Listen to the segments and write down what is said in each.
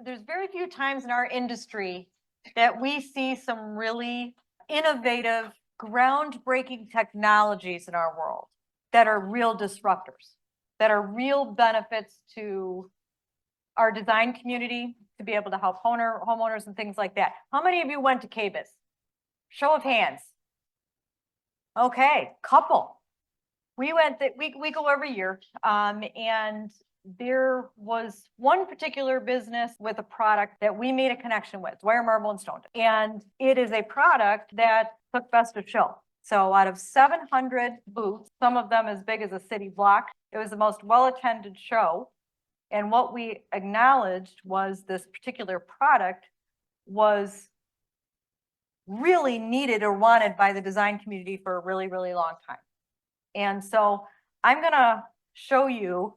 there's very few times in our industry that we see some really innovative, groundbreaking technologies in our world that are real disruptors, that are real benefits to our design community, to be able to help homeowners and things like that. How many of you went to KBIS? Show of hands. Okay, couple. We go every year, and there was one particular business with a product that we made a connection with, Dwyer Marble and Stone. And it is a product that took best of show. So out of 700 booths, some of them as big as a city block, it was the most well-attended show. And what we acknowledged was this particular product was really needed or wanted by the design community for a really, really long time. And so I'm gonna show you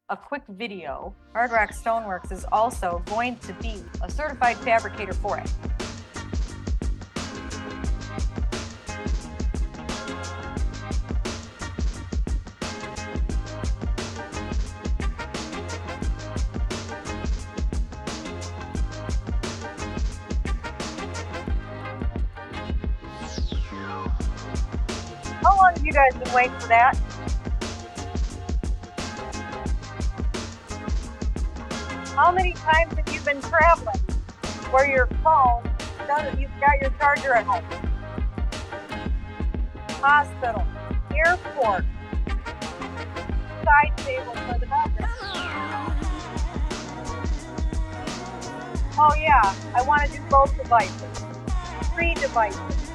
a quick video. Hard Rock Stoneworks is also going to be a certified fabricator for it. How long have you guys been waiting for that? How many times have you been traveling where your phone doesn't, you've got your charger at home? Hospital, airport, side table for the bedroom. Oh yeah, I want to do both devices, 3 devices.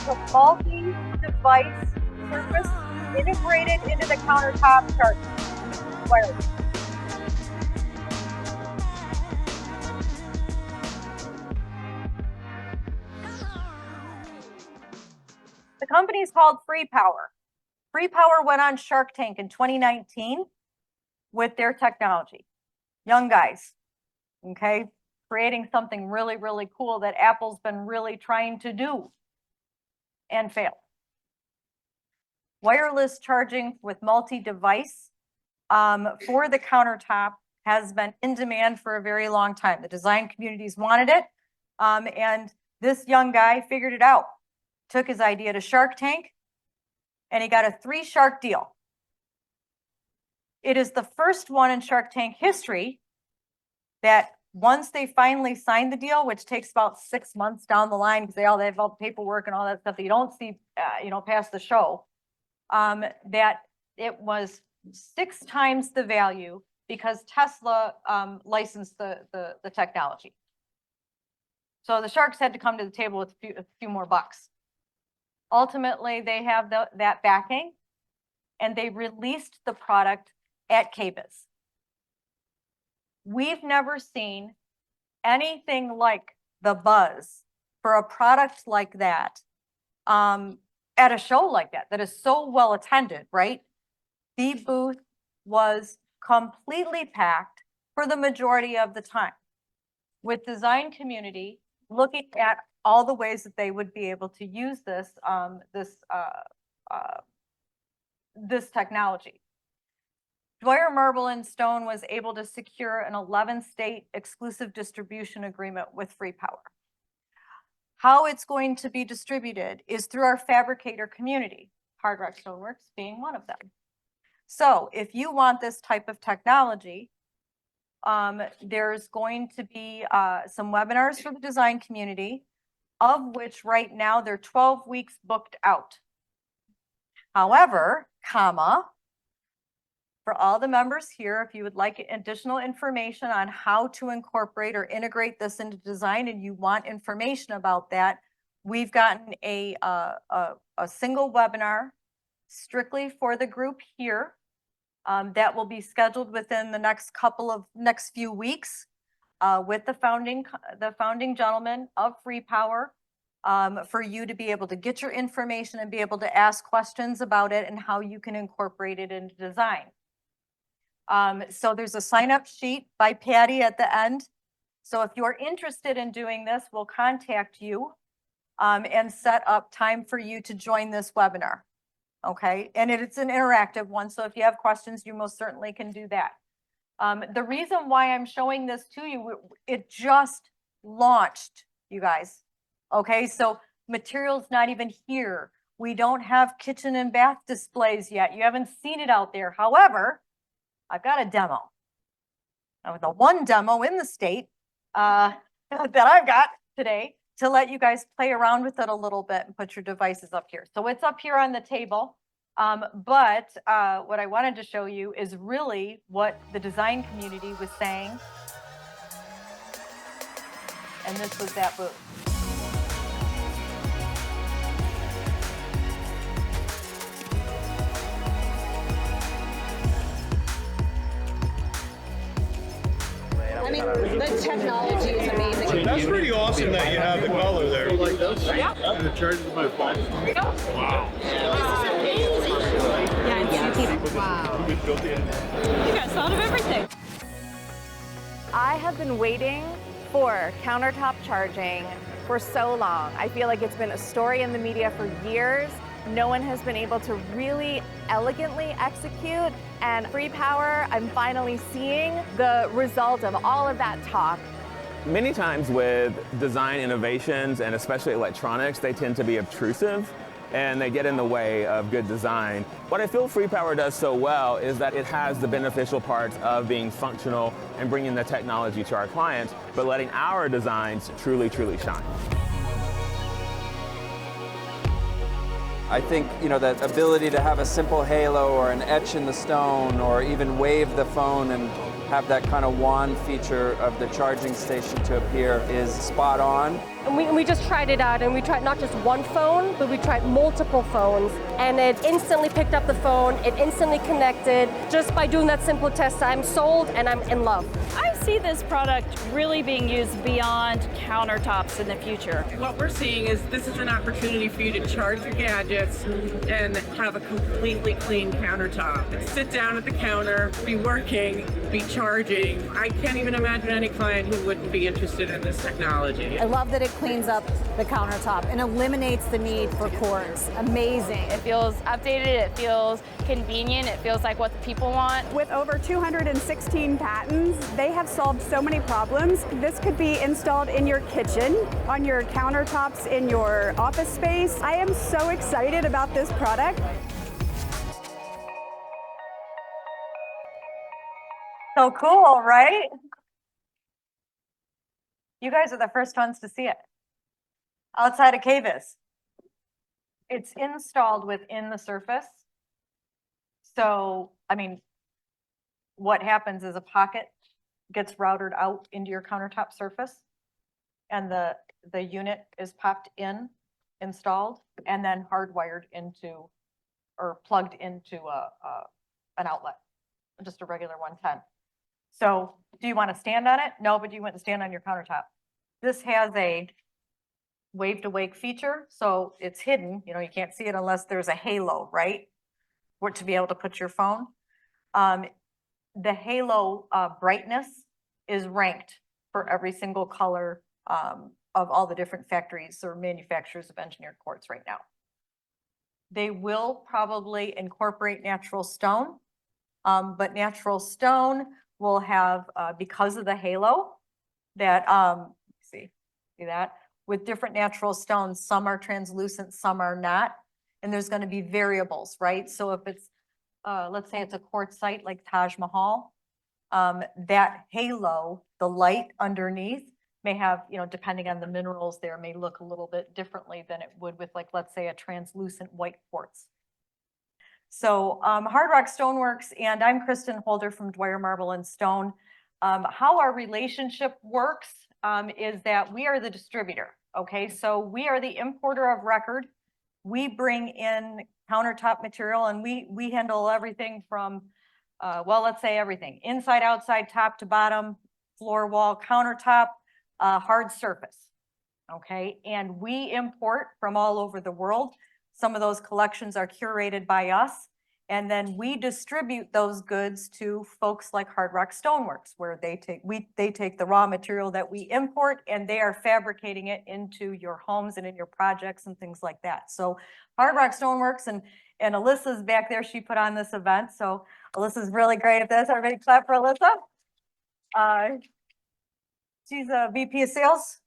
So multi-device surface integrated into the countertop charger. Wireless. The company is called Free Power. Free Power went on Shark Tank in 2019 with their technology. Young guys, okay, creating something really, really cool that Apple's been really trying to do and failed. Wireless charging with multi-device for the countertop has been in demand for a very long time. The design communities wanted it, and this young guy figured it out. Took his idea to Shark Tank, and he got a 3-shark deal. It is the first one in Shark Tank history that once they finally signed the deal, which takes about 6 months down the line because they have all the paperwork and all that stuff that you don't see, past the show, that it was 6 times the value because Tesla licensed the technology. So the sharks had to come to the table with a few more bucks. Ultimately, they have that backing, and they released the product at KBIS. We've never seen anything like the buzz for a product like that at a show like that is so well attended, right? The booth was completely packed for the majority of the time, with design community looking at all the ways that they would be able to use this technology. Dwyer Marble and Stone was able to secure an 11-state exclusive distribution agreement with Free Power. How it's going to be distributed is through our fabricator community, Hard Rock Stoneworks being one of them. So if you want this type of technology, there's going to be some webinars for the design community, of which right now they're 12 weeks booked out. However, for all the members here, if you would like additional information on how to incorporate or integrate this into design and you want information about that, we've gotten a single webinar strictly for the group here that will be scheduled within the next few weeks with the founding gentleman of Free Power for you to be able to get your information and be able to ask questions about it and how you can incorporate it into design. So there's a sign-up sheet by Patty at the end. So if you're interested in doing this, we'll contact you and set up time for you to join this webinar. Okay, and it's an interactive one, so if you have questions, you most certainly can do that. The reason why I'm showing this to you, it just launched, you guys. Okay, so material's not even here. We don't have kitchen and bath displays yet. You haven't seen it out there. However, I've got a demo. Now, the one demo in the state that I've got today to let you guys play around with it a little bit and put your devices up here. So it's up here on the table. But what I wanted to show you is really what the design community was saying. And this was that booth. I mean, the technology is amazing. That's pretty awesome that you have the color there. Like this? Yeah. And it charges my phone. Here we go. Wow. This is amazing. Yeah, Wow. you guys thought of everything. I have been waiting for countertop charging for so long. I feel like it's been a story in the media for years. No one has been able to really elegantly execute, and Free Power, I'm finally seeing the result of all of that talk. Many times with design innovations, and especially electronics, they tend to be obtrusive and they get in the way of good design. What I feel Free Power does so well is that it has the beneficial parts of being functional and bringing the technology to our clients, but letting our designs truly, truly shine. I think, you know, that ability to have a simple halo or an etch in the stone or even wave the phone and have that kind of wand feature of the charging station to appear is spot on. And we just tried it out, and we tried not just one phone, but we tried multiple phones, and it instantly picked up the phone, it instantly connected. Just by doing that simple test, I'm sold and I'm in love. I see this product really being used beyond countertops in the future. What we're seeing is this is an opportunity for you to charge your gadgets and have a completely clean countertop. Sit down at the counter, be working, be charging. I can't even imagine any client who wouldn't be interested in this technology. I love that it cleans up the countertop and eliminates the need for cords. Amazing. It feels updated, it feels convenient, it feels like what the people want. With over 216 patents, they have solved so many problems. This could be installed in your kitchen, on your countertops, in your office space. I am so excited about this product. So cool, right? You guys are the first ones to see it. Outside of KVIS. It's installed within the surface. So, I mean, what happens is a pocket gets routed out into your countertop surface, and the unit is popped in, installed, and then hardwired into, or plugged into an outlet, just a regular 110. So do you want to stand on it? No, but you want to stand on your countertop. This has a wave to wake feature, so it's hidden. You know, you can't see it unless there's a halo, right? Or to be able to put your phone. The halo brightness is ranked for every single color of all the different factories or manufacturers of engineered quartz right now. They will probably incorporate natural stone, but natural stone will have, because of the halo, that, see that? With different natural stones, some are translucent, some are not, and there's going to be variables, right? So if it's, let's say it's a quartzite like Taj Mahal, that halo, the light underneath may have, you know, depending on the minerals there, may look a little bit differently than it would with, like, let's say a translucent white quartz. So Hard Rock Stoneworks, and I'm Kristin Holder from Dwyer Marble and Stone. How our relationship works is that we are the distributor, okay? So we are the importer of record. We bring in countertop material, and we handle everything from, well, let's say everything, inside, outside, top to bottom, floor, wall, countertop, hard surface, okay? And we import from all over the world. Some of those collections are curated by us, and then we distribute those goods to folks like Hard Rock Stoneworks, where they take the raw material that we import, and they are fabricating it into your homes and in your projects and things like that. So Hard Rock Stoneworks, and Alyssa's back there, she put on this event. So Alyssa's really great at this. Everybody clap for Alyssa. She's a VP of sales.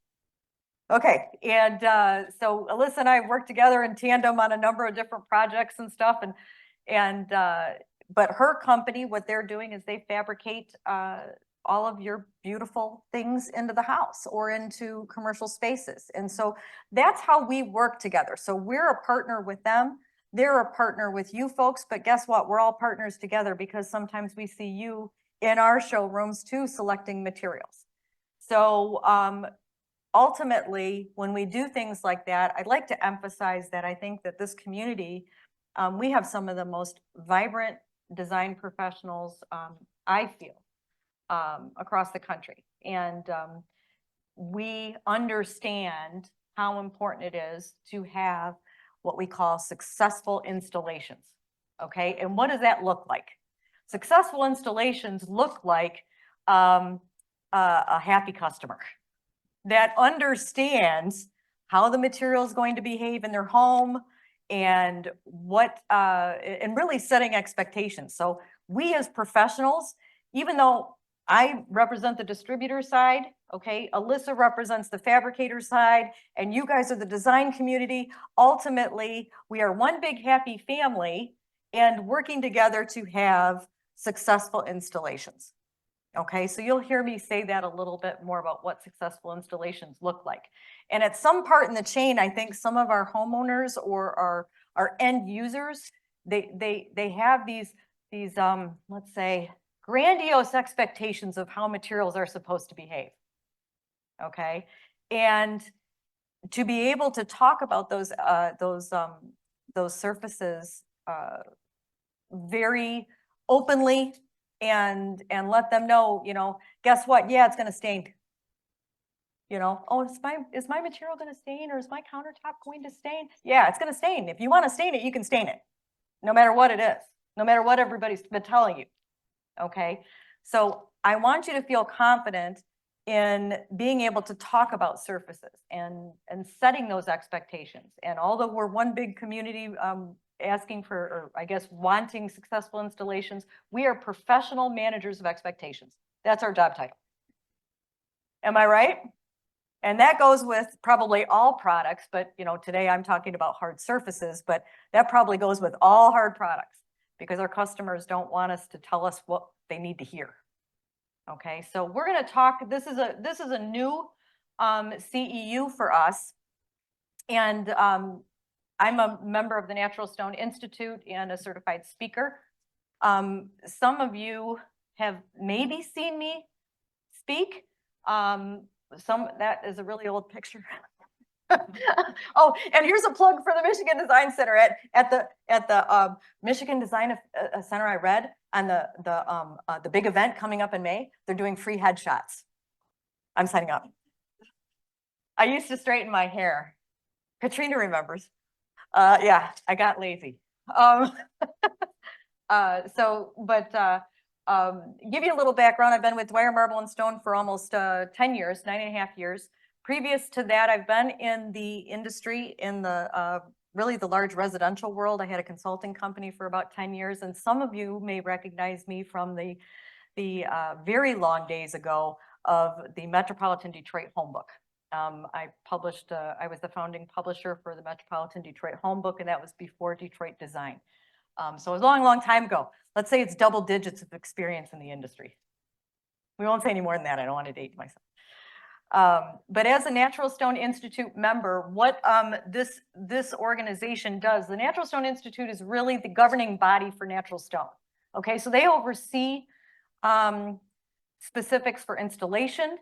Okay, and so Alyssa and I worked together in tandem on a number of different projects and stuff, but her company, what they're doing is they fabricate all of your beautiful things into the house or into commercial spaces. And so that's how we work together. So we're a partner with them. They're a partner with you folks, but guess what? We're all partners together because sometimes we see you in our showrooms too, selecting materials. So ultimately, when we do things like that, I'd like to emphasize that I think that this community, we have some of the most vibrant design professionals, I feel, across the country. And we understand how important it is to have what we call successful installations. Okay, and what does that look like? Successful installations look like a happy customer that understands how the material is going to behave in their home and what, and really setting expectations. So we as professionals, even though I represent the distributor side, okay, Alyssa represents the fabricator side, and you guys are the design community. Ultimately, we are one big happy family and working together to have successful installations. Okay, so you'll hear me say that a little bit more about what successful installations look like. And at some part in the chain, I think some of our homeowners or our end users, they have these let's say, grandiose expectations of how materials are supposed to behave. Okay, and to be able to talk about those surfaces very openly and let them know, you know, guess what? Yeah, it's going to stain. You know, oh, is my material going to stain, or is my countertop going to stain? Yeah, it's going to stain. If you want to stain it, you can stain it, no matter what it is, no matter what everybody's been telling you. Okay, so I want you to feel confident in being able to talk about surfaces and setting those expectations. And although we're one big community asking for, or I guess wanting successful installations, we are professional managers of expectations. That's our job title. Am I right? And that goes with probably all products, but you know, today I'm talking about hard surfaces, but that probably goes with all hard products because our customers don't want us to tell us what they need to hear. Okay, so we're going to talk, this is a new CEU for us. And I'm a member of the Natural Stone Institute and a certified speaker. Some of you have maybe seen me speak. That is a really old picture. Oh, and here's a plug for the Michigan Design Center. At the Michigan Design Center, I read on the big event coming up in May, they're doing free headshots. I'm signing up. I used to straighten my hair. Katrina remembers. Yeah, I got lazy. Give you a little background. I've been with Dwyer Marble and Stone for almost 10 years, 9.5 years. Previous to that, I've been in the industry in the really the large residential world. I had a consulting company for about 10 years, and some of you may recognize me from the very long days ago of the Metropolitan Detroit Homebook. I was the founding publisher for the Metropolitan Detroit Homebook, and that was before Detroit Design. So it was a long, long time ago. Let's say it's double digits of experience in the industry. We won't say any more than that. I don't want to date myself. But as a Natural Stone Institute member, what this organization does, the Natural Stone Institute is really the governing body for natural stone. Okay, so they oversee specifics for installation,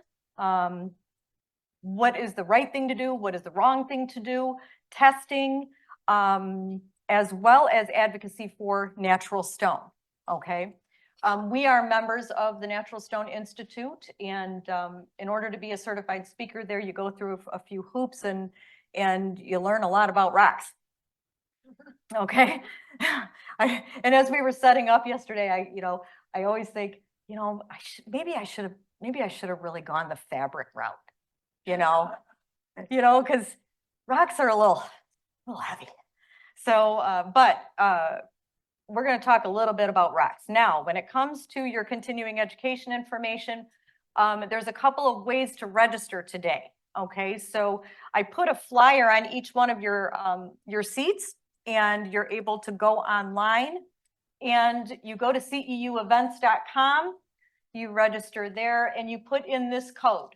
what is the right thing to do, what is the wrong thing to do, testing, as well as advocacy for natural stone. Okay. We are members of the Natural Stone Institute, and in order to be a certified speaker there, you go through a few hoops and you learn a lot about rocks. Okay. And as we were setting up yesterday, I always think, maybe I should have really gone the fabric route, because rocks are a little heavy. So, we're going to talk a little bit about rocks. Now, when it comes to your continuing education information, There's a couple of ways to register today. Okay, so I put a flyer on each one of your seats, and you're able to go online, and you go to CEUevents.com, you register there, and you put in this code.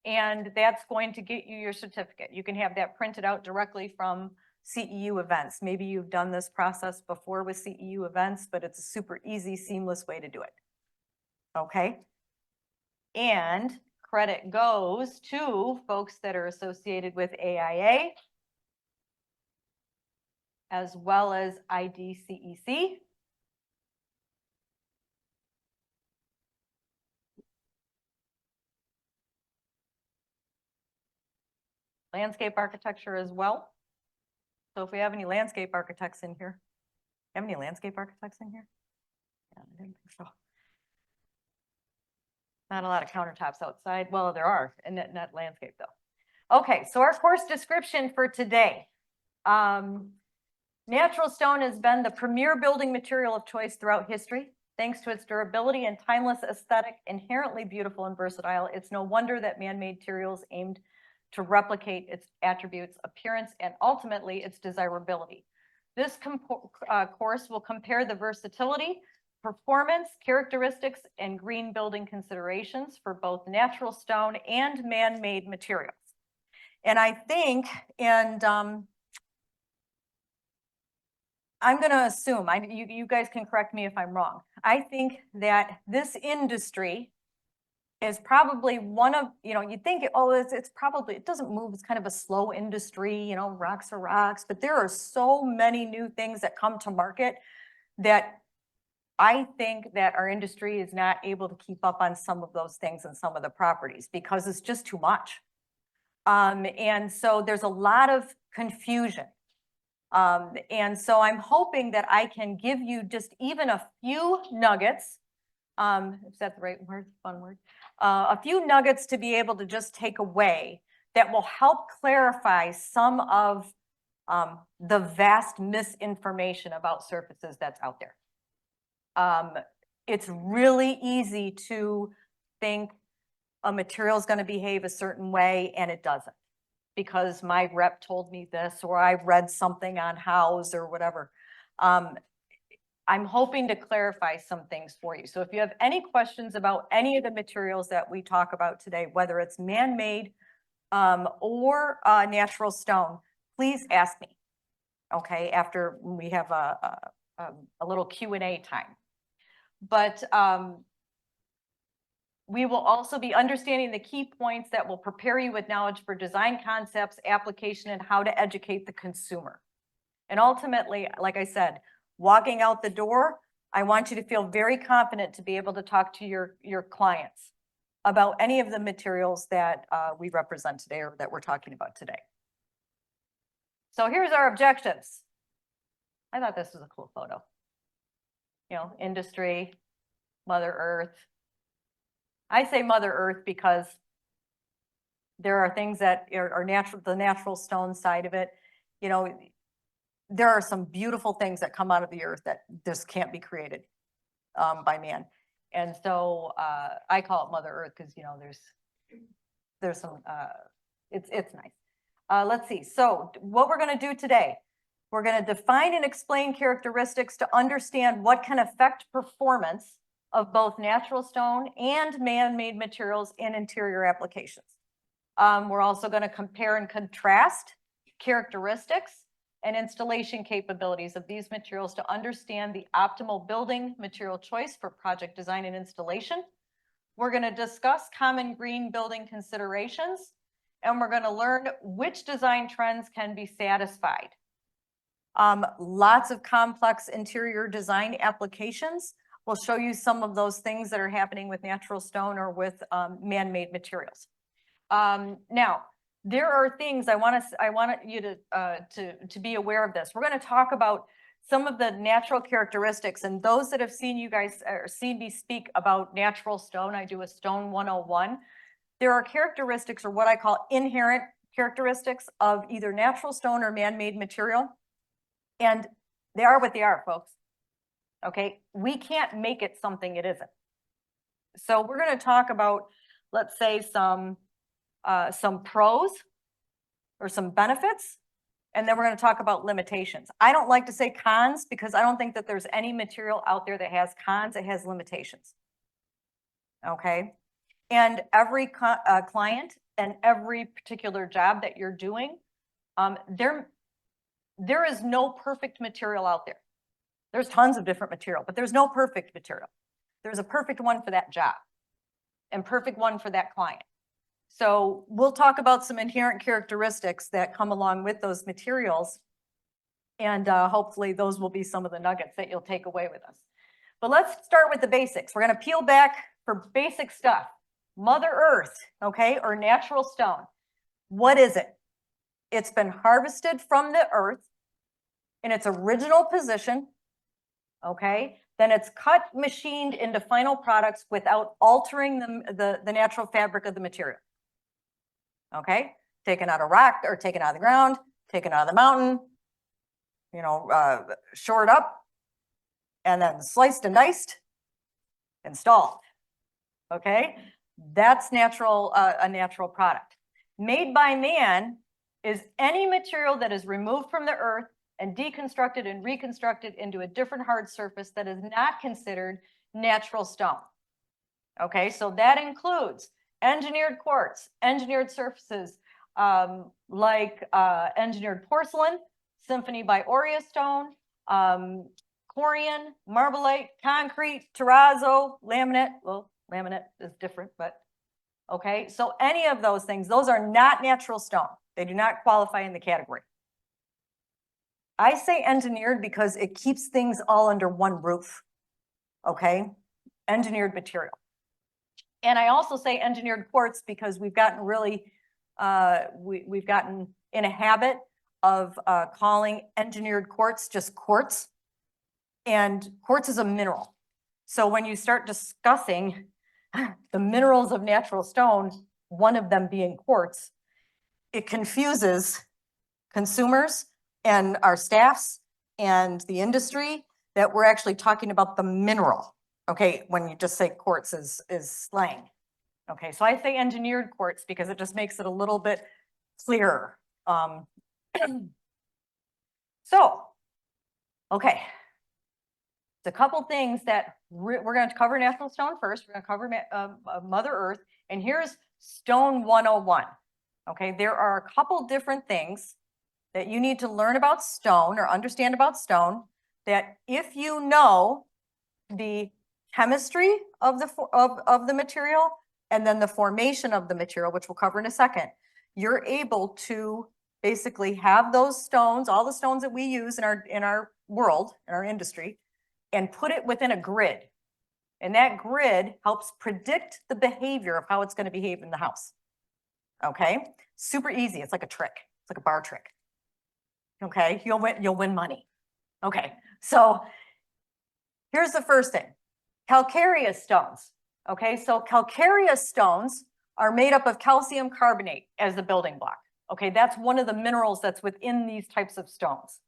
And that's going to get you your certificate. You can have that printed out directly from CEU Events. Maybe you've done this process before with CEU Events, but it's a super easy, seamless way to do it. Okay. And credit goes to folks that are associated with AIA, as well as IDCEC. Landscape architecture as well. So if we have any landscape architects in here, have any landscape architects in here? Yeah, I didn't think so. Not a lot of countertops outside. Well, there are, and not landscape though. Okay, so our course description for today. Natural stone has been the premier building material of choice throughout history. Thanks to its durability and timeless aesthetic, inherently beautiful and versatile, it's no wonder that man-made materials aimed to replicate its attributes, appearance, and ultimately its desirability. This course will compare the versatility, performance, characteristics, and green building considerations for both natural stone and man-made materials. And I think, and I'm going to assume, you guys can correct me if I'm wrong, I think that this industry is probably one of, you think, oh, it's probably, it doesn't move, it's kind of a slow industry, rocks are rocks, but there are so many new things that come to market that I think that our industry is not able to keep up on some of those things and some of the properties because it's just too much. And so there's a lot of confusion. And so I'm hoping that I can give you just even a few nuggets. Is that the right word? Fun word. A few nuggets to be able to just take away that will help clarify some of the vast misinformation about surfaces that's out there. It's really easy to think a material is going to behave a certain way and it doesn't, because my rep told me this, or I read something on House or whatever. I'm hoping to clarify some things for you. So if you have any questions about any of the materials that we talk about today, whether it's man-made or natural stone, please ask me, okay, after we have a little Q&A time. But we will also be understanding the key points that will prepare you with knowledge for design concepts, application, and how to educate the consumer. And ultimately, like I said, walking out the door, I want you to feel very confident to be able to talk to your clients about any of the materials that we represent today or that we're talking about today. So here's our objectives. I thought this was a cool photo. Industry, Mother Earth. I say Mother Earth because there are things that are natural, the natural stone side of it. There are some beautiful things that come out of the earth that just can't be created by man. And so I call it Mother Earth because, there's some, it's nice. Let's see. So what we're going to do today, we're going to define and explain characteristics to understand what can affect performance of both natural stone and man-made materials in interior applications. We're also going to compare and contrast characteristics and installation capabilities of these materials to understand the optimal building material choice for project design and installation. We're going to discuss common green building considerations, and we're going to learn which design trends can be satisfied. Lots of complex interior design applications. We'll show you some of those things that are happening with natural stone or with man-made materials. Now, there are things I want you to be aware of this. We're going to talk about some of the natural characteristics, and those that have seen you guys or seen me speak about natural stone, I do a Stone 101. There are characteristics, or what I call inherent characteristics, of either natural stone or man-made material, and they are what they are, folks. Okay, we can't make it something it isn't. So we're going to talk about, let's say, some pros or some benefits, and then we're going to talk about limitations. I don't like to say cons because I don't think that there's any material out there that has cons. It has limitations. Okay. And every client and every particular job that you're doing, there is no perfect material out there. There's tons of different material, but there's no perfect material. There's a perfect one for that job and perfect one for that client. So we'll talk about some inherent characteristics that come along with those materials. And hopefully those will be some of the nuggets that you'll take away with us. But let's start with the basics. We're going to peel back for basic stuff. Mother Earth, okay, or natural stone. What is it? It's been harvested from the earth in its original position, okay? Then it's cut, machined into final products without altering the natural fabric of the material. Okay, taken out of rock or taken out of the ground, taken out of the mountain, you know, shored up, and then sliced and diced, installed. Okay, that's natural, a natural product. Made by man is any material that is removed from the earth and deconstructed and reconstructed into a different hard surface that is not considered natural stone. Okay, so that includes engineered quartz, engineered surfaces like engineered porcelain, symphony by Aurea stone, corian, marblite, concrete, terrazzo, laminate. Well, laminate is different, but okay. So any of those things, those are not natural stone. They do not qualify in the category. I say engineered because it keeps things all under one roof. Okay, engineered material. And I also say engineered quartz because we've gotten really, we've gotten in a habit of calling engineered quartz just quartz. And quartz is a mineral. So when you start discussing the minerals of natural stone, one of them being quartz, it confuses consumers and our staffs and the industry that we're actually talking about the mineral. Okay, when you just say quartz is slang. Okay, so I say engineered quartz because it just makes it a little bit clearer. So, okay. A couple things that we're going to cover natural stone first. We're going to cover Mother Earth. And here's Stone 101. Okay, there are a couple different things that you need to learn about stone or understand about stone that if you know the chemistry of the material and then the formation of the material, which we'll cover in a second, you're able to basically have those stones, all the stones that we use in our world, in our industry, and put it within a grid. And that grid helps predict the behavior of how it's going to behave in the house. Okay, super easy. It's like a trick. It's like a bar trick. Okay, you'll win money. Okay, so here's the first thing. Calcareous stones. Okay, so calcareous stones are made up of calcium carbonate as the building block. Okay, that's one of the minerals that's within these types of stones.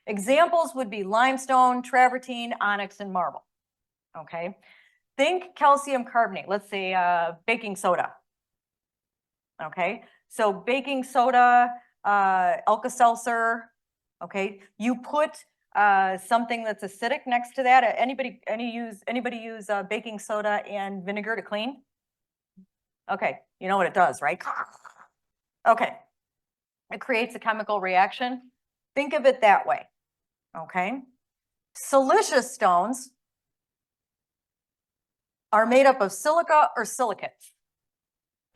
Examples would be limestone, travertine, onyx, and marble. Okay, think calcium carbonate. Let's say baking soda. Okay, so baking soda, Alka-Seltzer. Okay, you put something that's acidic next to that. Anybody use baking soda and vinegar to clean? Okay, you know what it does, right? Okay, it creates a chemical reaction. Think of it that way. Okay, siliceous stones are made up of silica or silicates.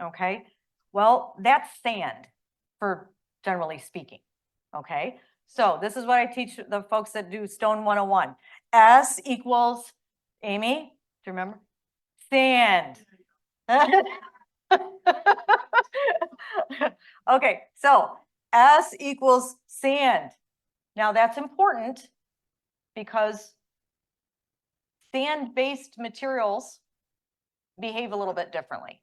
Okay, well, that's sand, for generally speaking. Okay, so this is what I teach the folks that do Stone 101. S equals, Amy, do you remember? Sand. Okay, so S equals sand. Now that's important because sand-based materials behave a little bit differently.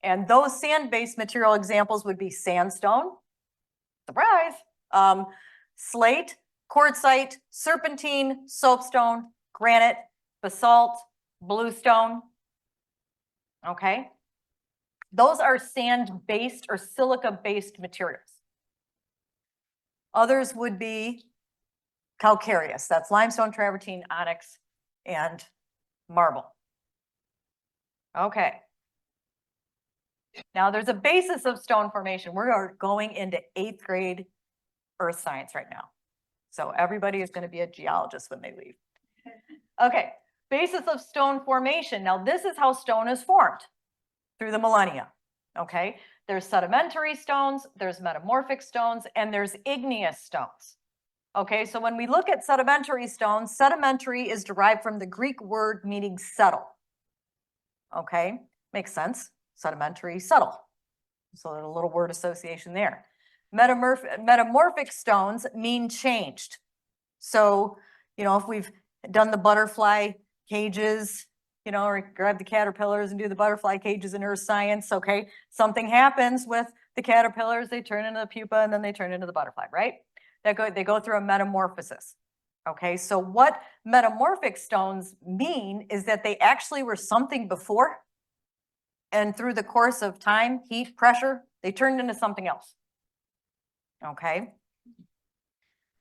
And those sand-based material examples would be sandstone, surprise, slate, quartzite, serpentine, soapstone, granite, basalt, bluestone. Okay? Those are sand-based or silica-based materials. Others would be calcareous. That's limestone, travertine, onyx, and marble. Okay. Now there's a basis of stone formation. We are going into 8th grade earth science right now. So everybody is going to be a geologist when they leave. Okay, basis of stone formation. Now this is how stone is formed through the millennia. Okay, there's sedimentary stones, there's metamorphic stones, and there's igneous stones. Okay, so when we look at sedimentary stones, sedimentary is derived from the Greek word meaning settle. Okay, makes sense. Sedimentary, settle. So there's a little word association there. Metamorphic stones mean changed. So, you know, if we've done the butterfly cages, you know, or grab the caterpillars and do the butterfly cages in earth science, okay, something happens with the caterpillars, they turn into the pupa and then they turn into the butterfly, right? They go through a metamorphosis. Okay, so what metamorphic stones mean is that they actually were something before, and through the course of time, heat, pressure, they turned into something else. Okay.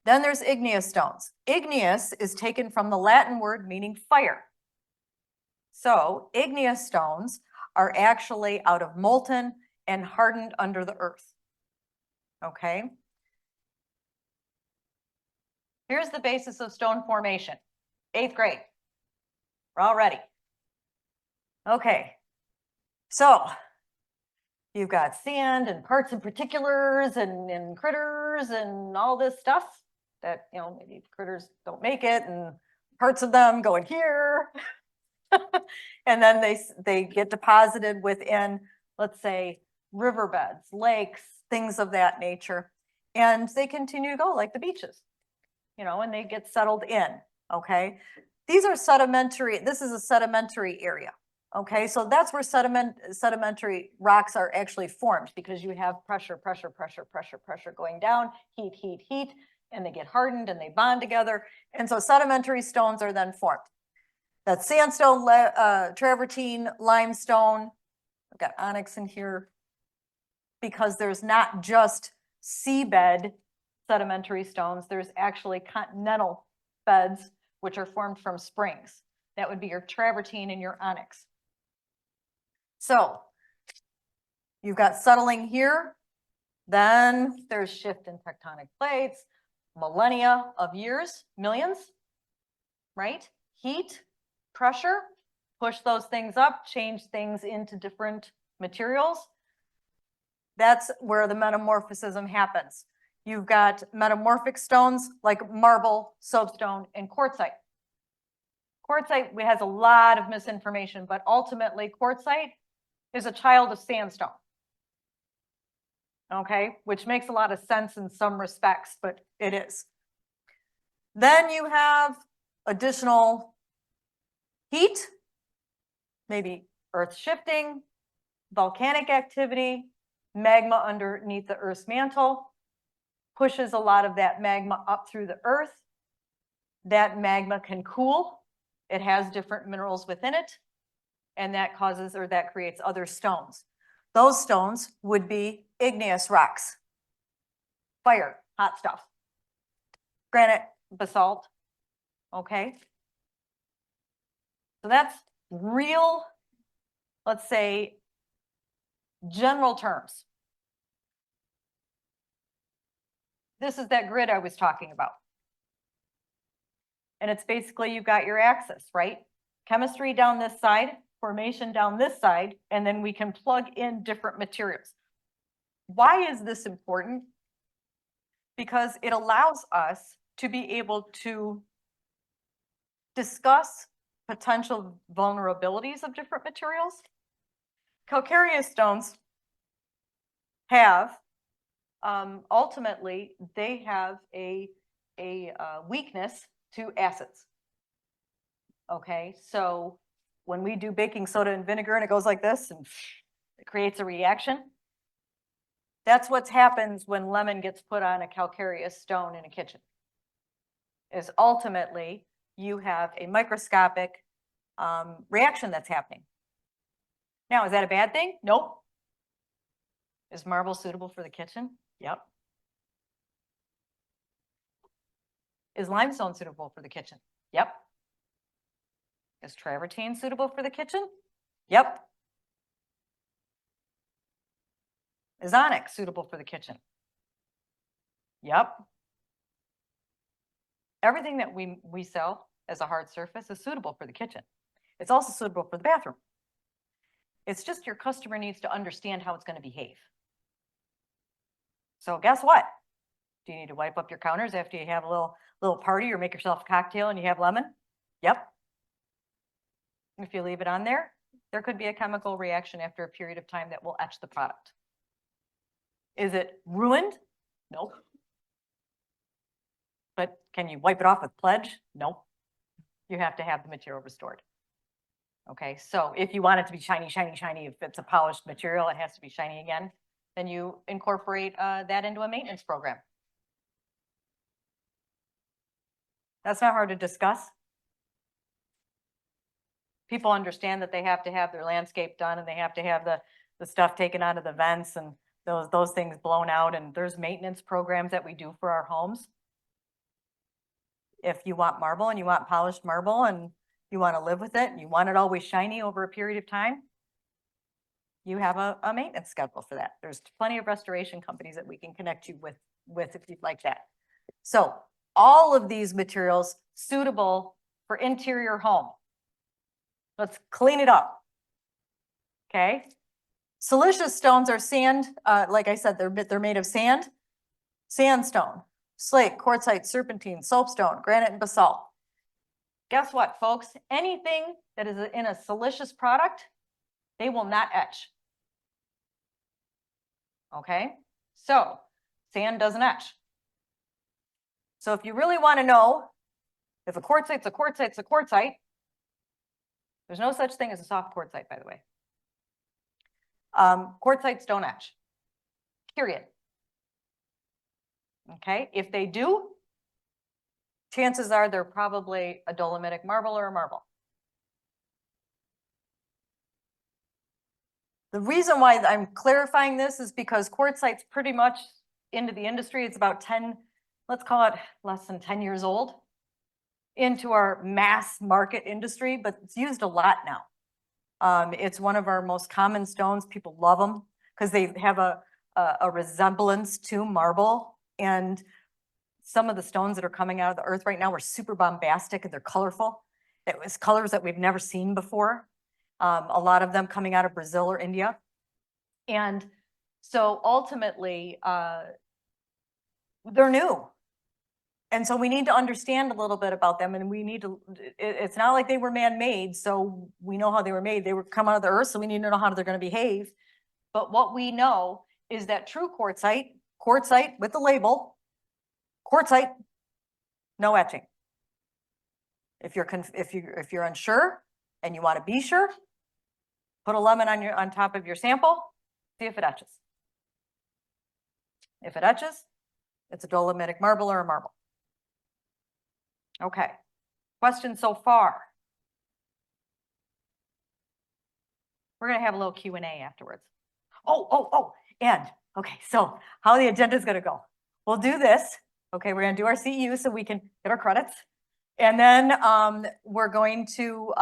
Then there's igneous stones. Igneous is taken from the Latin word meaning fire. So igneous stones are actually out of molten and hardened under the earth. Okay. Here's the basis of stone formation. 8th grade. We're all ready. Okay. So you've got sand and parts and particulars and critters and all this stuff that, you know, maybe critters don't make it and parts of them go in here. And then they get deposited within, let's say, riverbeds, lakes, things of that nature. And they continue to go like the beaches, you know, and they get settled in, okay? These are sedimentary, this is a sedimentary area, okay? So that's where sedimentary rocks are actually formed because you have pressure going down, heat, and they get hardened and they bond together. And so sedimentary stones are then formed. That's sandstone, travertine, limestone. I've got onyx in here because there's not just seabed sedimentary stones, there's actually continental beds which are formed from springs. That would be your travertine and your onyx. So you've got settling here, then there's shift in tectonic plates, millennia of years, millions, right? Heat, pressure, push those things up, change things into different materials. That's where the metamorphism happens. You've got metamorphic stones like marble, soapstone, and quartzite. Quartzite has a lot of misinformation, but ultimately quartzite is a child of sandstone. Okay, which makes a lot of sense in some respects, but it is. Then you have additional heat, maybe earth shifting, volcanic activity, magma underneath the Earth's mantle, pushes a lot of that magma up through the earth. That magma can cool. It has different minerals within it, and that causes or that creates other stones. Those stones would be igneous rocks, fire, hot stuff, granite, basalt, okay? So that's real, let's say, general terms. This is that grid I was talking about. And it's basically, you've got your axis, right? Chemistry down this side, formation down this side, and then we can plug in different materials. Why is this important? Because it allows us to be able to discuss potential vulnerabilities of different materials. Calcareous stones have, ultimately, they have a weakness to acids. Okay, so when we do baking soda and vinegar and it goes like this and it creates a reaction, that's what happens when lemon gets put on a calcareous stone in a kitchen. Is ultimately you have a microscopic reaction that's happening. Now, is that a bad thing? Nope. Is marble suitable for the kitchen? Yep. Is limestone suitable for the kitchen? Yep. Is travertine suitable for the kitchen? Yep. Is onyx suitable for the kitchen? Yep. Everything that we sell as a hard surface is suitable for the kitchen. It's also suitable for the bathroom. It's just your customer needs to understand how it's going to behave. So guess what? Do you need to wipe up your counters after you have a little party or make yourself a cocktail and you have lemon? Yep. If you leave it on there, there could be a chemical reaction after a period of time that will etch the product. Is it ruined? Nope. But can you wipe it off with Pledge? Nope. You have to have the material restored. Okay, so if you want it to be shiny, shiny, shiny, if it's a polished material, it has to be shiny again, then you incorporate that into a maintenance program. That's not hard to discuss. People understand that they have to have their landscape done and they have to have the stuff taken out of the vents and those things blown out, and there's maintenance programs that we do for our homes. If you want marble and you want polished marble and you want to live with it and you want it always shiny over a period of time, you have a maintenance schedule for that. There's plenty of restoration companies that we can connect you with if you'd like that. So all of these materials suitable for interior home. Let's clean it up. Okay. Siliceous stones are sand. Like I said, they're made of sand, sandstone, slate, quartzite, serpentine, soapstone, granite, and basalt. Guess what, folks? Anything that is in a siliceous product, they will not etch. Okay, so sand doesn't etch. So if you really want to know if a quartzite's a quartzite's a quartzite, there's no such thing as a soft quartzite, by the way. Quartzites don't etch, period. Okay, if they do, chances are they're probably a dolomitic marble or a marble. The reason why I'm clarifying this is because quartzite's pretty much into the industry. It's about 10, let's call it less than 10 years old into our mass market industry, but it's used a lot now. It's one of our most common stones. People love them because they have a resemblance to marble. And some of the stones that are coming out of the earth right now are super bombastic and they're colorful. It was colors that we've never seen before. A lot of them coming out of Brazil or India. And so ultimately, they're new. And so we need to understand a little bit about them, and we need to, it's not like they were man-made, so we know how they were made. They were come out of the earth, so we need to know how they're going to behave. But what we know is that true quartzite with the label, quartzite, no etching. If you're unsure and you want to be sure, put a lemon on top of your sample, see if it etches. If it etches, it's a dolomitic marble or a marble. Okay, questions so far? We're gonna have a little Q&A afterwards. And okay, so how the agenda is gonna go. We'll do this. Okay, we're gonna do our CEU so we can get our credits. And then we're going to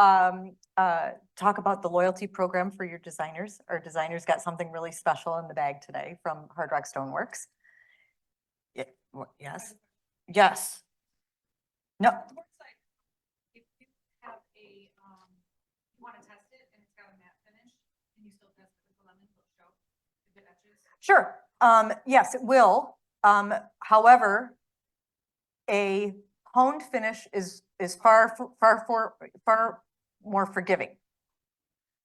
talk about the loyalty program for your designers. Our designers got something really special in the bag today from Hard Rock Stoneworks. Yeah, yes, yes. No. If you have you want to test it and it's got a matte finish, can you still test it with the lemon to show if it etches? Sure. Yes, it will. However, a honed finish is far more forgiving.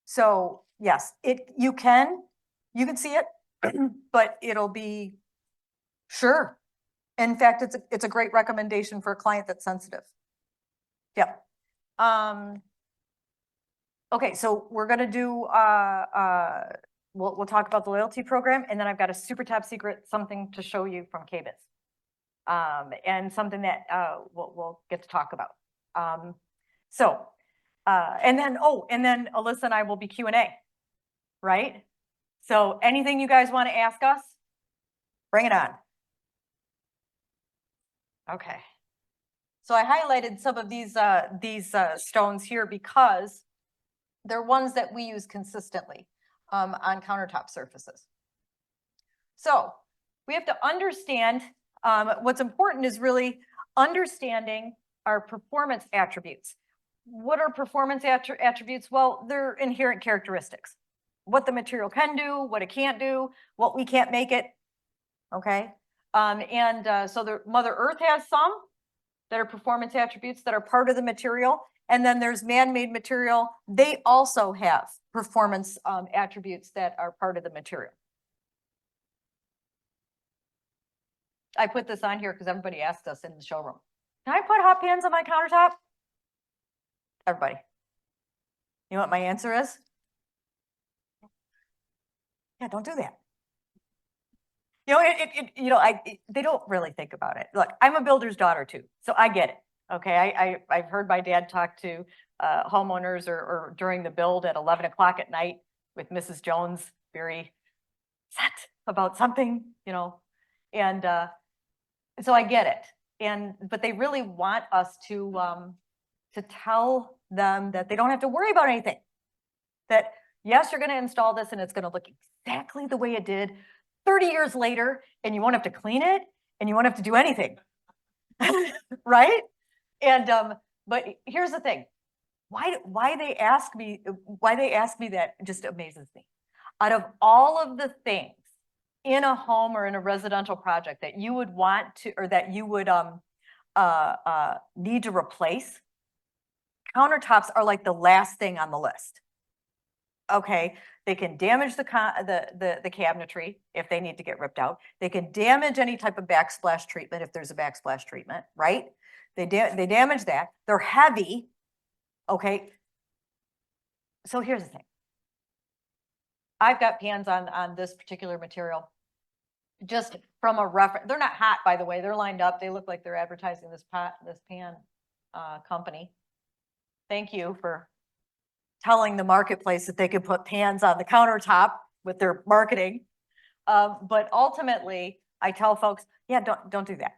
So yes, you can see it, but it'll be sure. In fact, it's a great recommendation for a client that's sensitive. Yeah. Okay, so we're gonna do we'll talk about the loyalty program, and then I've got a super top secret something to show you from KBIS, and something that we'll get to talk about. And then Alyssa and I will be Q&A. right? So anything you guys want to ask us, bring it on. Okay. So I highlighted some of these stones here because they're ones that we use consistently on countertop surfaces. So we have to understand, what's important is really understanding our performance attributes. What are performance attributes? Well, they're inherent characteristics. What the material can do, what it can't do, what we can't make it, okay? So the Mother Earth has some that are performance attributes that are part of the material. And then there's man-made material. They also have performance attributes that are part of the material. I put this on here because everybody asked us in the showroom. Can I put hot pans on my countertop? Everybody. You know what my answer is? Yeah, don't do that. You know, they don't really think about it. Look, I'm a builder's daughter too, so I get it. Okay, I've heard my dad talk to homeowners or during the build at 11 o'clock at night with Mrs. Jones, very upset about something, you know, and so I get it. But they really want us to tell them that they don't have to worry about anything. That yes, you're going to install this and it's going to look exactly the way it did 30 years later, and you won't have to clean it and you won't have to do anything. Right? But here's the thing. Why they ask me that just amazes me. Out of all of the things in a home or in a residential project that you would want to, or that you would need to replace, countertops are like the last thing on the list. Okay, they can damage the cabinetry if they need to get ripped out. They can damage any type of backsplash treatment if there's a backsplash treatment, right? They damage that. They're heavy. Okay. So here's the thing. I've got pans on this particular material. Just from a reference, they're not hot, by the way. They're lined up. They look like they're advertising this pan company. Thank you for telling the marketplace that they could put pans on the countertop with their marketing. But ultimately, I tell folks, yeah, don't do that.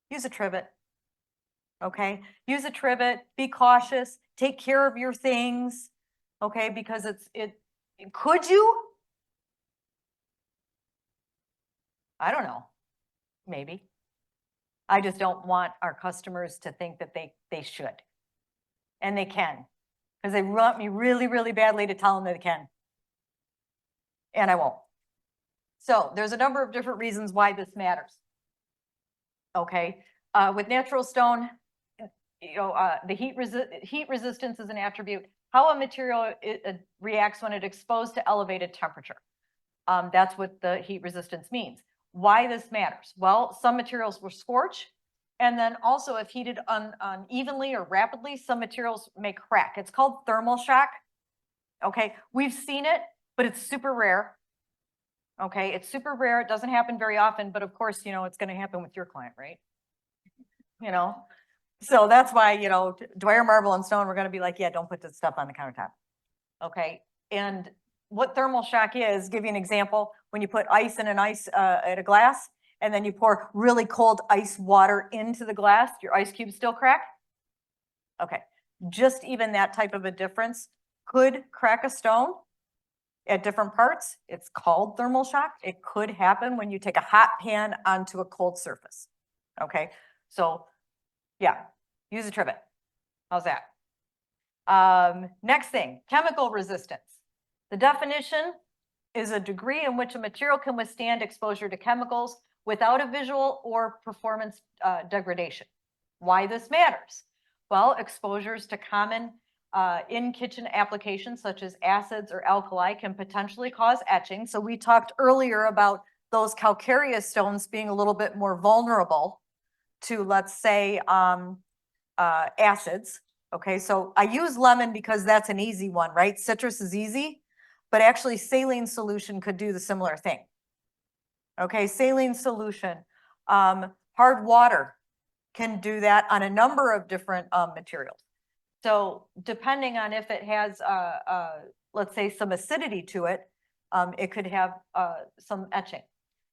Use a trivet. Okay, use a trivet. Be cautious. Take care of your things. Okay, because could you? I don't know. Maybe. I just don't want our customers to think that they should, and they can. Because they want me really, really badly to tell them that they can. And I won't. So there's a number of different reasons why this matters. Okay, with natural stone, you know, the heat resistance is an attribute. How a material reacts when it's exposed to elevated temperature. That's what the heat resistance means. Why this matters? Well, some materials will scorch. And then also if heated unevenly or rapidly, some materials may crack. It's called thermal shock. Okay, we've seen it, but it's super rare. Okay, it's super rare. It doesn't happen very often, but of course, you know, it's going to happen with your client, right? You know, so that's why, you know, Dwyer marble and stone, we're going to be like, yeah, don't put this stuff on the countertop. Okay, and what thermal shock is, give you an example. When you put ice in at a glass, and then you pour really cold ice water into the glass, your ice cubes still crack? Okay, just even that type of a difference could crack a stone at different parts. It's called thermal shock. It could happen when you take a hot pan onto a cold surface. Okay, so yeah, use a trivet. How's that? Next thing, chemical resistance. The definition is a degree in which a material can withstand exposure to chemicals without a visual or performance degradation. Why this matters? Well, exposures to common in-kitchen applications such as acids or alkali can potentially cause etching. So we talked earlier about those calcareous stones being a little bit more vulnerable to, let's say, acids. Okay, so I use lemon because that's an easy one, right? Citrus is easy, but actually saline solution could do the similar thing. Okay, saline solution, hard water can do that on a number of different materials. So depending on if it has let's say, some acidity to it, it could have some etching.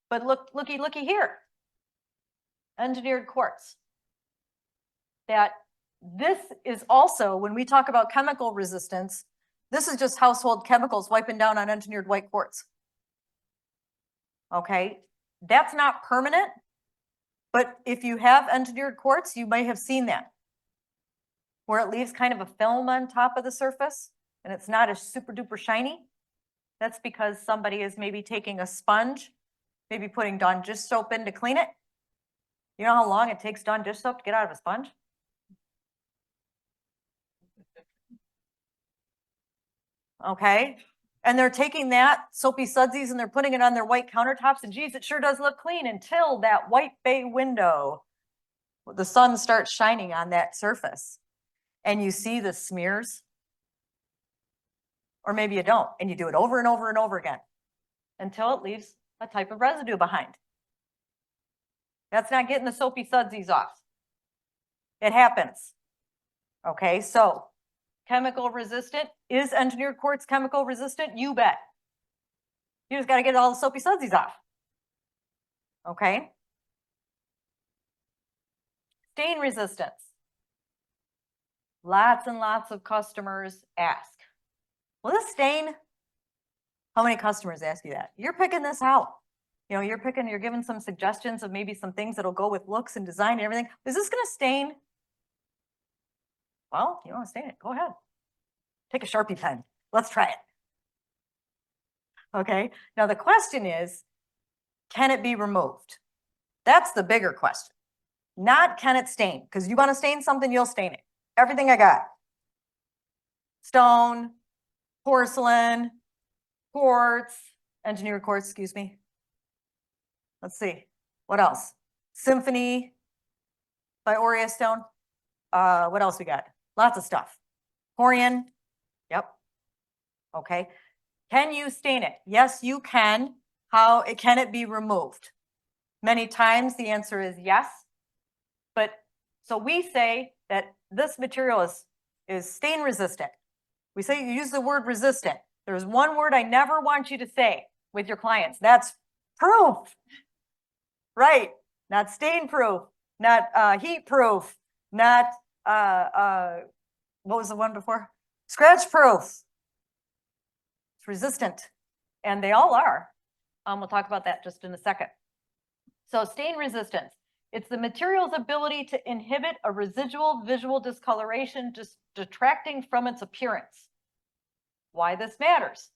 But looky here. Engineered quartz. That this is also, when we talk about chemical resistance, this is just household chemicals wiping down on engineered white quartz. Okay, that's not permanent, but if you have engineered quartz, you might have seen that, where it leaves kind of a film on top of the surface and it's not as super duper shiny. That's because somebody is maybe taking a sponge, maybe putting Dawn dish soap in to clean it. You know how long it takes Dawn dish soap to get out of a sponge? Okay, and they're taking that soapy sudsies and they're putting it on their white countertops, and geez, it sure does look clean until that white bay window, the sun starts shining on that surface and you see the smears. Or maybe you don't, and you do it over and over and over again until it leaves a type of residue behind. That's not getting the soapy sudsies off. It happens. Okay, so chemical resistant. Is engineered quartz chemical resistant? You bet. You just got to get all the soapy sudsies off. Okay. Stain resistance. Lots and lots of customers ask, will this stain? How many customers ask you that? You're picking this out. You know, you're giving some suggestions of maybe some things that'll go with looks and design and everything. Is this going to stain? Well, you want to stain it, go ahead. Take a Sharpie pen. Let's try it. Okay. Now the question is, can it be removed? That's the bigger question. Not can it stain? Because you want to stain something, you'll stain it. Everything I got. Stone, porcelain, quartz, engineered quartz, excuse me. Let's see, what else? Symphony by Aurea Stone. What else we got? Lots of stuff. Corian, yep. Okay, can you stain it? Yes, you can. How can it be removed? Many times the answer is yes. But so we say that this material is stain resistant. We say you use the word resistant. There's one word I never want you to say with your clients. That's proof. Right. Not stain proof, not heat proof, not what was the one before? Scratch proof. It's resistant. And they all are. We'll talk about that just in a second. So stain resistance. It's the material's ability to inhibit a residual visual discoloration, just detracting from its appearance. Why this matters.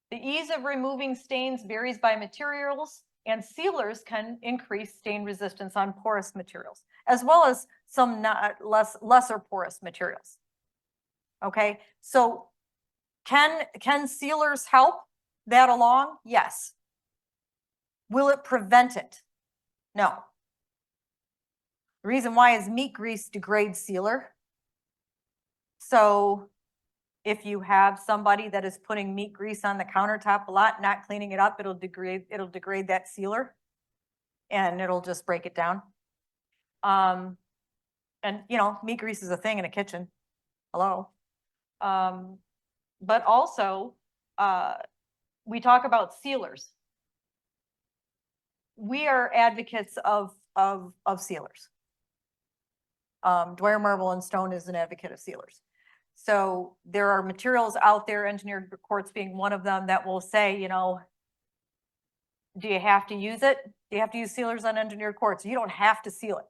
The ease of removing stains varies by materials, and sealers can increase stain resistance on porous materials, as well as some lesser porous materials. Okay, so can sealers help that along? Yes. Will it prevent it? No. The reason why is meat grease degrades sealer. So if you have somebody that is putting meat grease on the countertop a lot, not cleaning it up, it'll degrade that sealer and it'll just break it down. And you know, meat grease is a thing in a kitchen. Hello. But also, we talk about sealers. We are advocates of sealers. Dwyer Marble and Stone is an advocate of sealers. So there are materials out there, engineered quartz being one of them, that will say, you know, do you have to use it? Do you have to use sealers on engineered quartz? You don't have to seal it.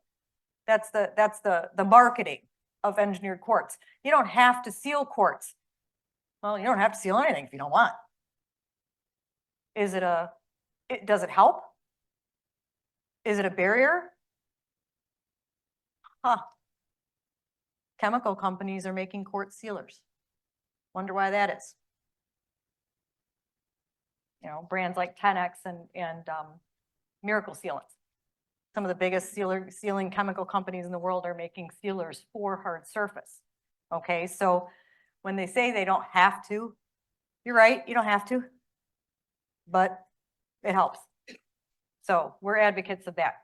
That's the marketing of engineered quartz. You don't have to seal quartz. Well, you don't have to seal anything if you don't want. Is it does it help? Is it a barrier? Huh. Chemical companies are making quartz sealers. Wonder why that is. You know, brands like 10X and Miracle Sealants. Some of the biggest sealing chemical companies in the world are making sealers for hard surface. Okay, so when they say they don't have to, you're right, you don't have to, but it helps. So we're advocates of that.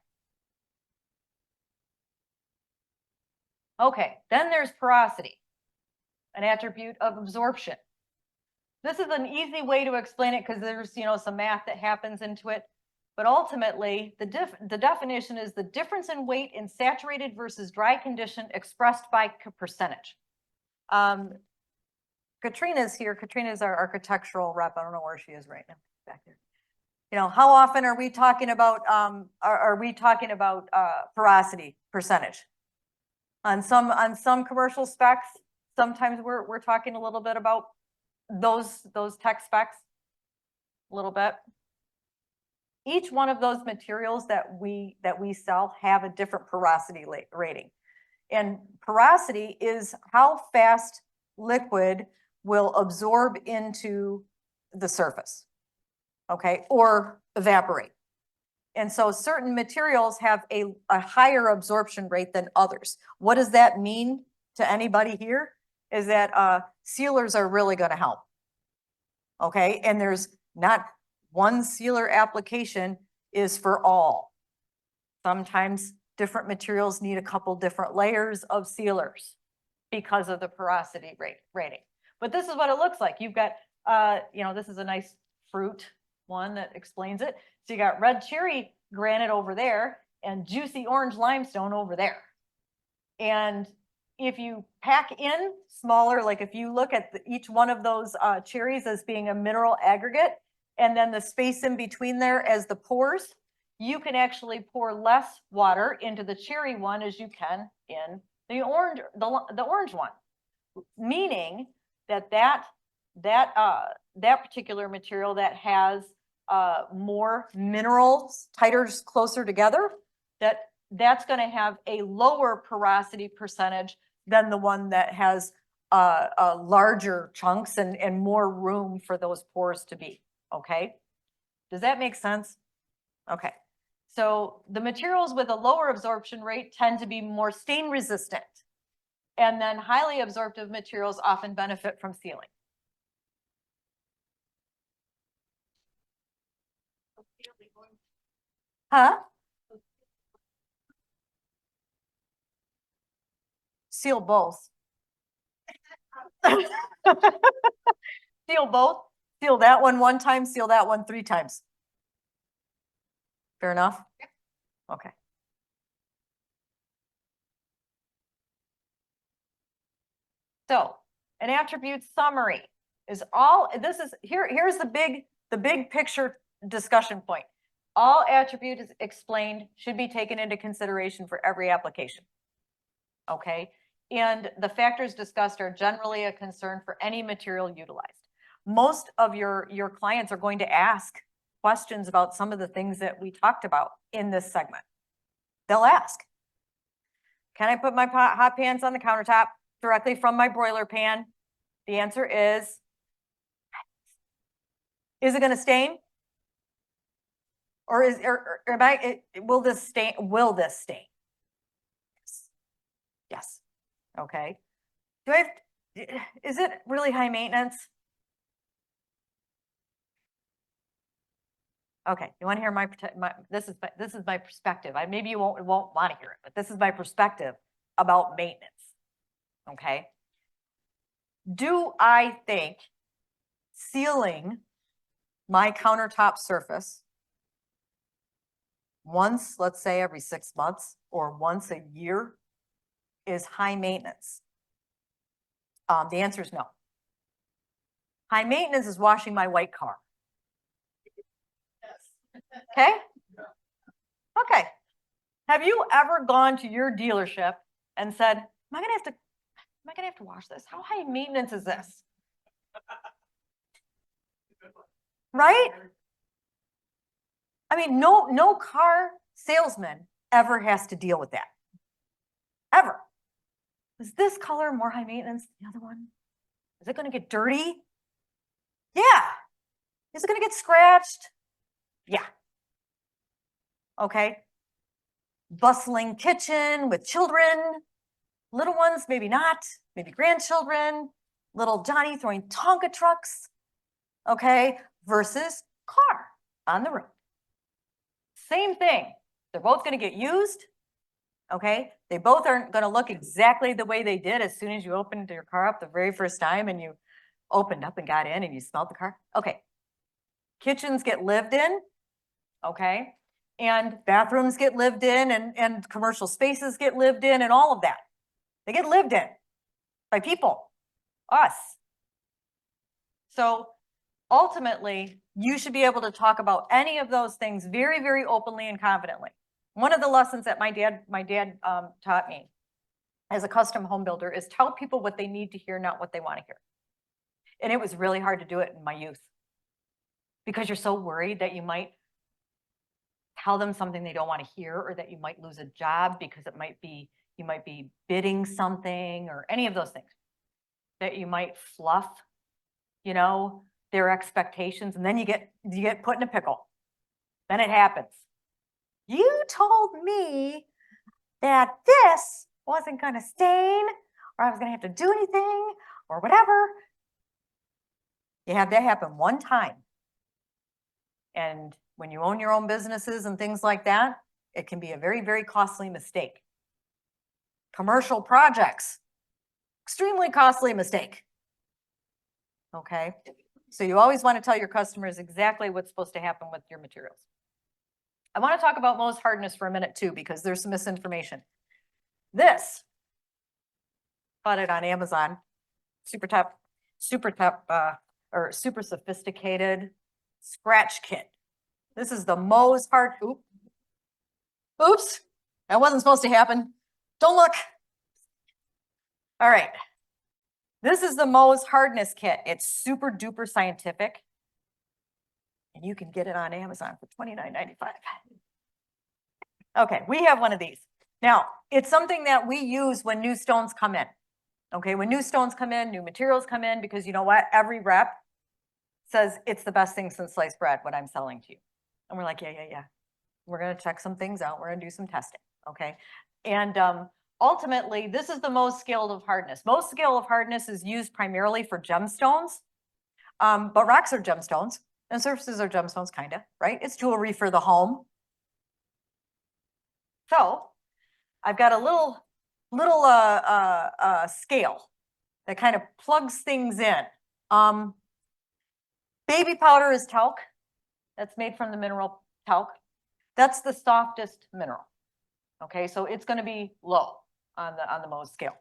Okay, then there's porosity, an attribute of absorption. This is an easy way to explain it because there's, you know, some math that happens into it. But ultimately, the definition is the difference in weight in saturated versus dry condition expressed by percentage. Katrina's here. Katrina's our architectural rep. I don't know where she is right now. Back there. You know, how often are we talking about porosity percentage? On some commercial specs, sometimes we're talking a little bit about those tech specs a little bit. Each one of those materials that we sell have a different porosity rating. And porosity is how fast liquid will absorb into the surface, okay, or evaporate. And so certain materials have a higher absorption rate than others. What does that mean to anybody here? Is that sealers are really going to help, okay? And there's not one sealer application is for all. Sometimes different materials need a couple different layers of sealers because of the porosity rating. But this is what it looks like. You've got, you know, this is a nice fruit one that explains it. So you got red cherry granite over there and juicy orange limestone over there. And if you pack in smaller, like if you look at each one of those cherries as being a mineral aggregate, and then the space in between there as the pores, you can actually pour less water into the cherry one as you can in the orange one. Meaning that particular material that has more minerals, tighter, closer together, that's going to have a lower porosity percentage than the one that has larger chunks and more room for those pores to be. Okay, does that make sense? Okay, so the materials with a lower absorption rate tend to be more stain resistant, and then highly absorptive materials often benefit from sealing. Huh? Seal both. Seal both. Seal that one time, seal that one 3 times. Fair enough? Okay. So an attribute summary is all, here's the big picture discussion point. All attributes explained should be taken into consideration for every application. Okay. And the factors discussed are generally a concern for any material utilized. Most of your clients are going to ask questions about some of the things that we talked about in this segment. They'll ask, can I put my hot pans on the countertop directly from my broiler pan? The answer is it going to stain? Or will this stain? Will this stain? Yes. Okay. Is it really high maintenance? Okay, you want to hear this is my perspective. Maybe you won't want to hear it, but this is my perspective about maintenance. Okay. Do I think sealing my countertop surface once, let's say every 6 months or once a year, is high maintenance? The answer is no. High maintenance is washing my white car. Okay? Okay. Have you ever gone to your dealership and said, am I gonna have to wash this? How high maintenance is this? Right? I mean, no car salesman ever has to deal with that. Ever. Is this color more high maintenance than the other one? Is it going to get dirty? Yeah. Is it going to get scratched? Yeah. Okay. Bustling kitchen with children, little ones, maybe not, maybe grandchildren, little Johnny throwing Tonka trucks, okay, versus car on the road. Same thing. They're both going to get used. Okay, they both aren't going to look exactly the way they did as soon as you opened your car up the very first time and you opened up and got in and you smelled the car. Okay. Kitchens get lived in, okay? And bathrooms get lived in and commercial spaces get lived in and all of that. They get lived in by people, us. So ultimately, you should be able to talk about any of those things very, very openly and confidently. One of the lessons that my dad taught me as a custom home builder is tell people what they need to hear, not what they want to hear. And it was really hard to do it in my youth because you're so worried that you might tell them something they don't want to hear, or that you might lose a job because you might be bidding something, or any of those things, that you might fluff, you know, their expectations, and then you get put in a pickle. Then it happens. You told me that this wasn't going to stain, or I was going to have to do anything, or whatever. You have that happen one time. And when you own your own businesses and things like that, it can be a very, very costly mistake. Commercial projects, extremely costly mistake. Okay, so you always want to tell your customers exactly what's supposed to happen with your materials. I want to talk about Mohs hardness for a minute too, because there's some misinformation. This, bought it on Amazon, super sophisticated scratch kit. This is the Mohs hard, oops, that wasn't supposed to happen. Don't look. All right. This is the Mohs hardness kit. It's super duper scientific. And you can get it on Amazon for $29.95. Okay, we have one of these. Now, it's something that we use when new stones come in. Okay, when new stones come in, new materials come in, because you know what? Every rep says it's the best thing since sliced bread, what I'm selling to you. And we're like, yeah. We're going to check some things out. We're going to do some testing. Okay. And ultimately, this is the most scale of hardness. Most scale of hardness is used primarily for gemstones, but rocks are gemstones and surfaces are gemstones, kind of, right? It's jewelry for the home. So I've got a little scale that kind of plugs things in. Baby powder is talc. That's made from the mineral talc. That's the softest mineral. Okay, so it's going to be low on the Mohs scale.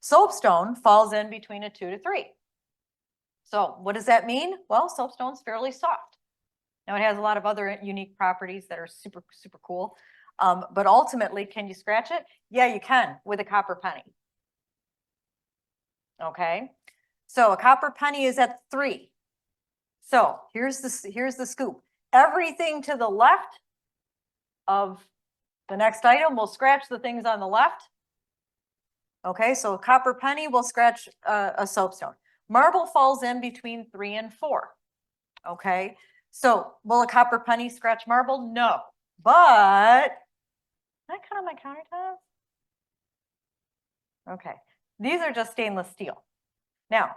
Soapstone falls in between a 2 to 3. So what does that mean? Well, soapstone's fairly soft. Now it has a lot of other unique properties that are super, super cool. But ultimately, can you scratch it? Yeah, you can with a copper penny. Okay, so a copper penny is at 3. So here's the scoop. Everything to the left of the next item will scratch the things on the left. Okay, so a copper penny will scratch a soapstone. Marble falls in between 3 and 4. Okay, so will a copper penny scratch marble? No, but can I cut on my countertop? Okay, these are just stainless steel. Now,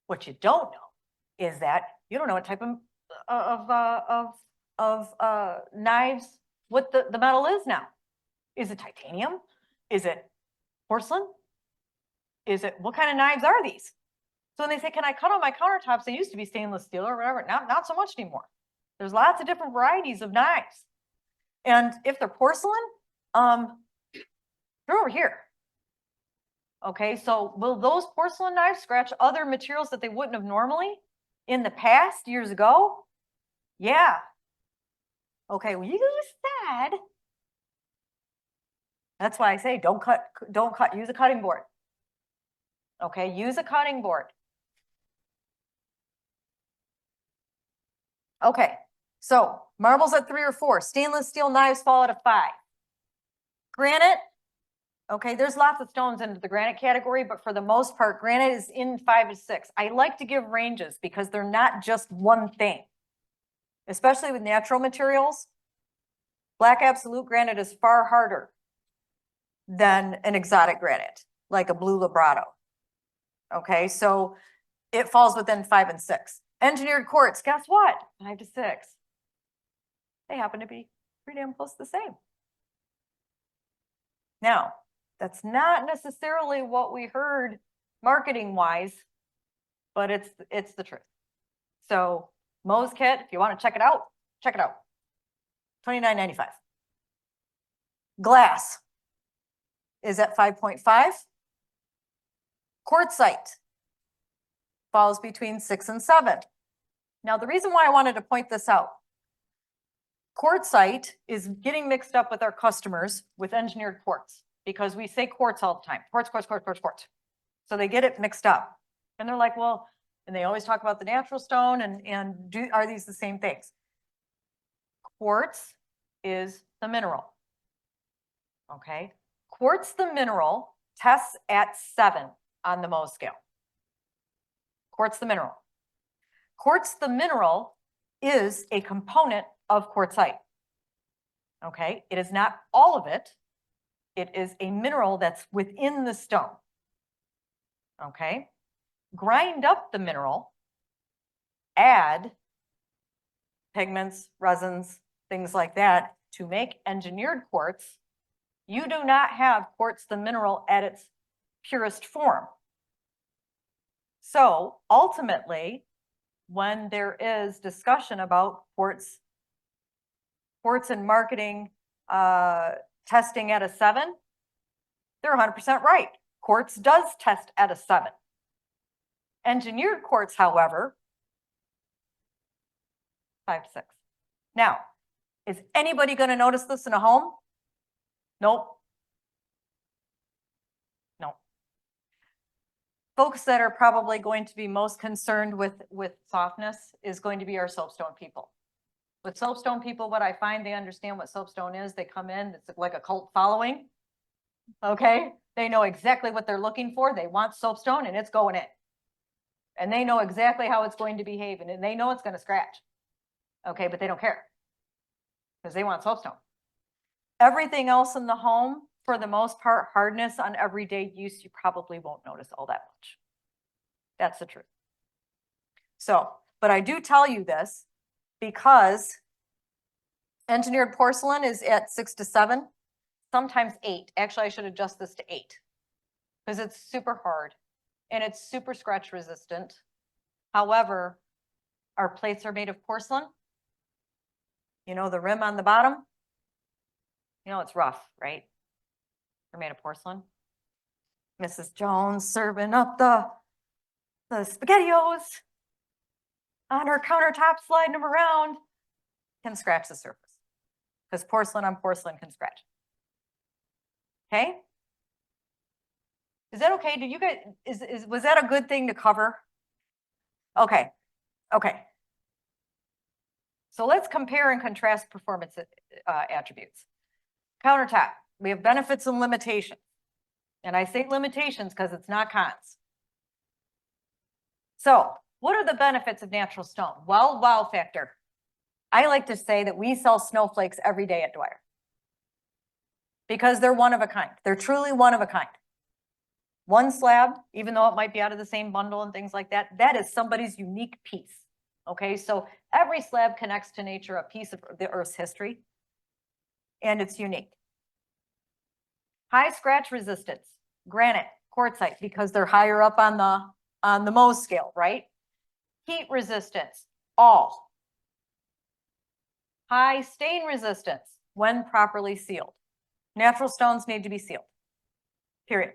what you don't know is that you don't know what type of knives, what the metal is now. Is it titanium? Is it porcelain? Is it, what kind of knives are these? So when they say, can I cut on my countertops? They used to be stainless steel or whatever. Not so much anymore. There's lots of different varieties of knives. And if they're porcelain, they're over here. Okay, so will those porcelain knives scratch other materials that they wouldn't have normally in the past, years ago? Yeah. Okay, well, you said, that's why I say don't cut, use a cutting board. Okay, use a cutting board. Okay, so marbles at 3 or 4, stainless steel knives fall at a 5. Granite, okay, there's lots of stones into the granite category, but for the most part, granite is in 5 to 6. I like to give ranges because they're not just one thing, especially with natural materials. Black absolute granite is far harder than an exotic granite, like a blue Labrado. Okay, so it falls within 5 and 6. Engineered quartz, guess what? 5 to 6. They happen to be pretty damn close to the same. Now, that's not necessarily what we heard marketing wise but it's the truth. So Mo's kit, if you want to check it out, check it out. $29.95. Glass is at 5.5. Quartzite falls between 6 and 7. Now, the reason why I wanted to point this out, quartzite is getting mixed up with our customers with engineered quartz because we say quartz all the time, quartz, quartz, quartz, quartz, quartz. So they get it mixed up and they're like, well, and they always talk about the natural stone and are these the same things? Quartz is the mineral, okay? Quartz, the mineral, tests at 7 on the Mohs scale. Quartz, the mineral. Quartz, the mineral, is a component of quartzite, okay? It is not all of it. It is a mineral that's within the stone, okay? Grind up the mineral, add pigments, resins, things like that to make engineered quartz. You do not have quartz, the mineral, at its purest form. So ultimately, when there is discussion about quartz and marketing testing at a 7, they're 100% right. Quartz does test at a 7. Engineered quartz, however, 5 to 6. Now, is anybody going to notice this in a home? Nope. No. Folks that are probably going to be most concerned with softness is going to be our soapstone people. With soapstone people, what I find, they understand what soapstone is. They come in, it's like a cult following. Okay? They know exactly what they're looking for. They want soapstone and it's going in. And they know exactly how it's going to behave and they know it's going to scratch. Okay, but they don't care because they want soapstone. Everything else in the home, for the most part, hardness on everyday use, you probably won't notice all that much. That's the truth. So, but I do tell you this because engineered porcelain is at 6 to 7, sometimes 8. Actually, I should adjust this to 8 because it's super hard and it's super scratch resistant. However, our plates are made of porcelain. You know, the rim on the bottom, you know, it's rough, right? They're made of porcelain. Mrs. Jones serving up the SpaghettiOs on her countertop, sliding them around, can scratch the surface because porcelain on porcelain can scratch. Okay? Is that okay? Do you guys, was that a good thing to cover? Okay. Okay. So let's compare and contrast performance attributes. Countertop, we have benefits and limitations. And I say limitations because it's not cons. So what are the benefits of natural stone? Well, wow factor. I like to say that we sell snowflakes every day at Dwyer because they're one of a kind. They're truly one of a kind. One slab, even though it might be out of the same bundle and things like that, that is somebody's unique piece. Okay, so every slab connects to nature, a piece of the Earth's history, and it's unique. High scratch resistance, granite, quartzite, because they're higher up on the Mohs scale, right? Heat resistance, all. High stain resistance when properly sealed. Natural stones need to be sealed, period.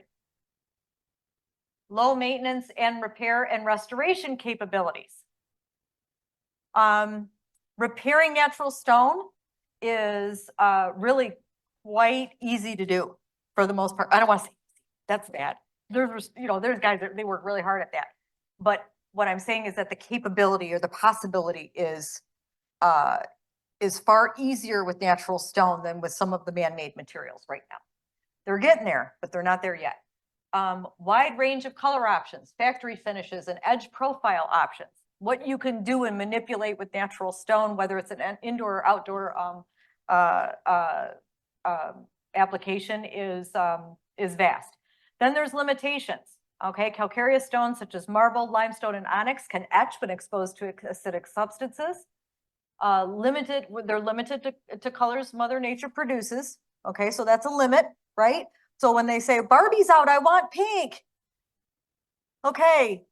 Low maintenance and repair and restoration capabilities. Repairing natural stone is really quite easy to do for the most part. I don't want to say that's bad. There's guys that they work really hard at that. But what I'm saying is that the capability or the possibility is far easier with natural stone than with some of the man-made materials right now. They're getting there, but they're not there yet. Wide range of color options, factory finishes, and edge profile options. What you can do and manipulate with natural stone, whether it's an indoor or outdoor application, is vast. Then there's limitations. Okay, calcareous stones such as marble, limestone, and onyx can etch when exposed to acidic substances. They're limited to colors Mother Nature produces. Okay, so that's a limit, right? So when they say Barbie's out, I want pink. Okay,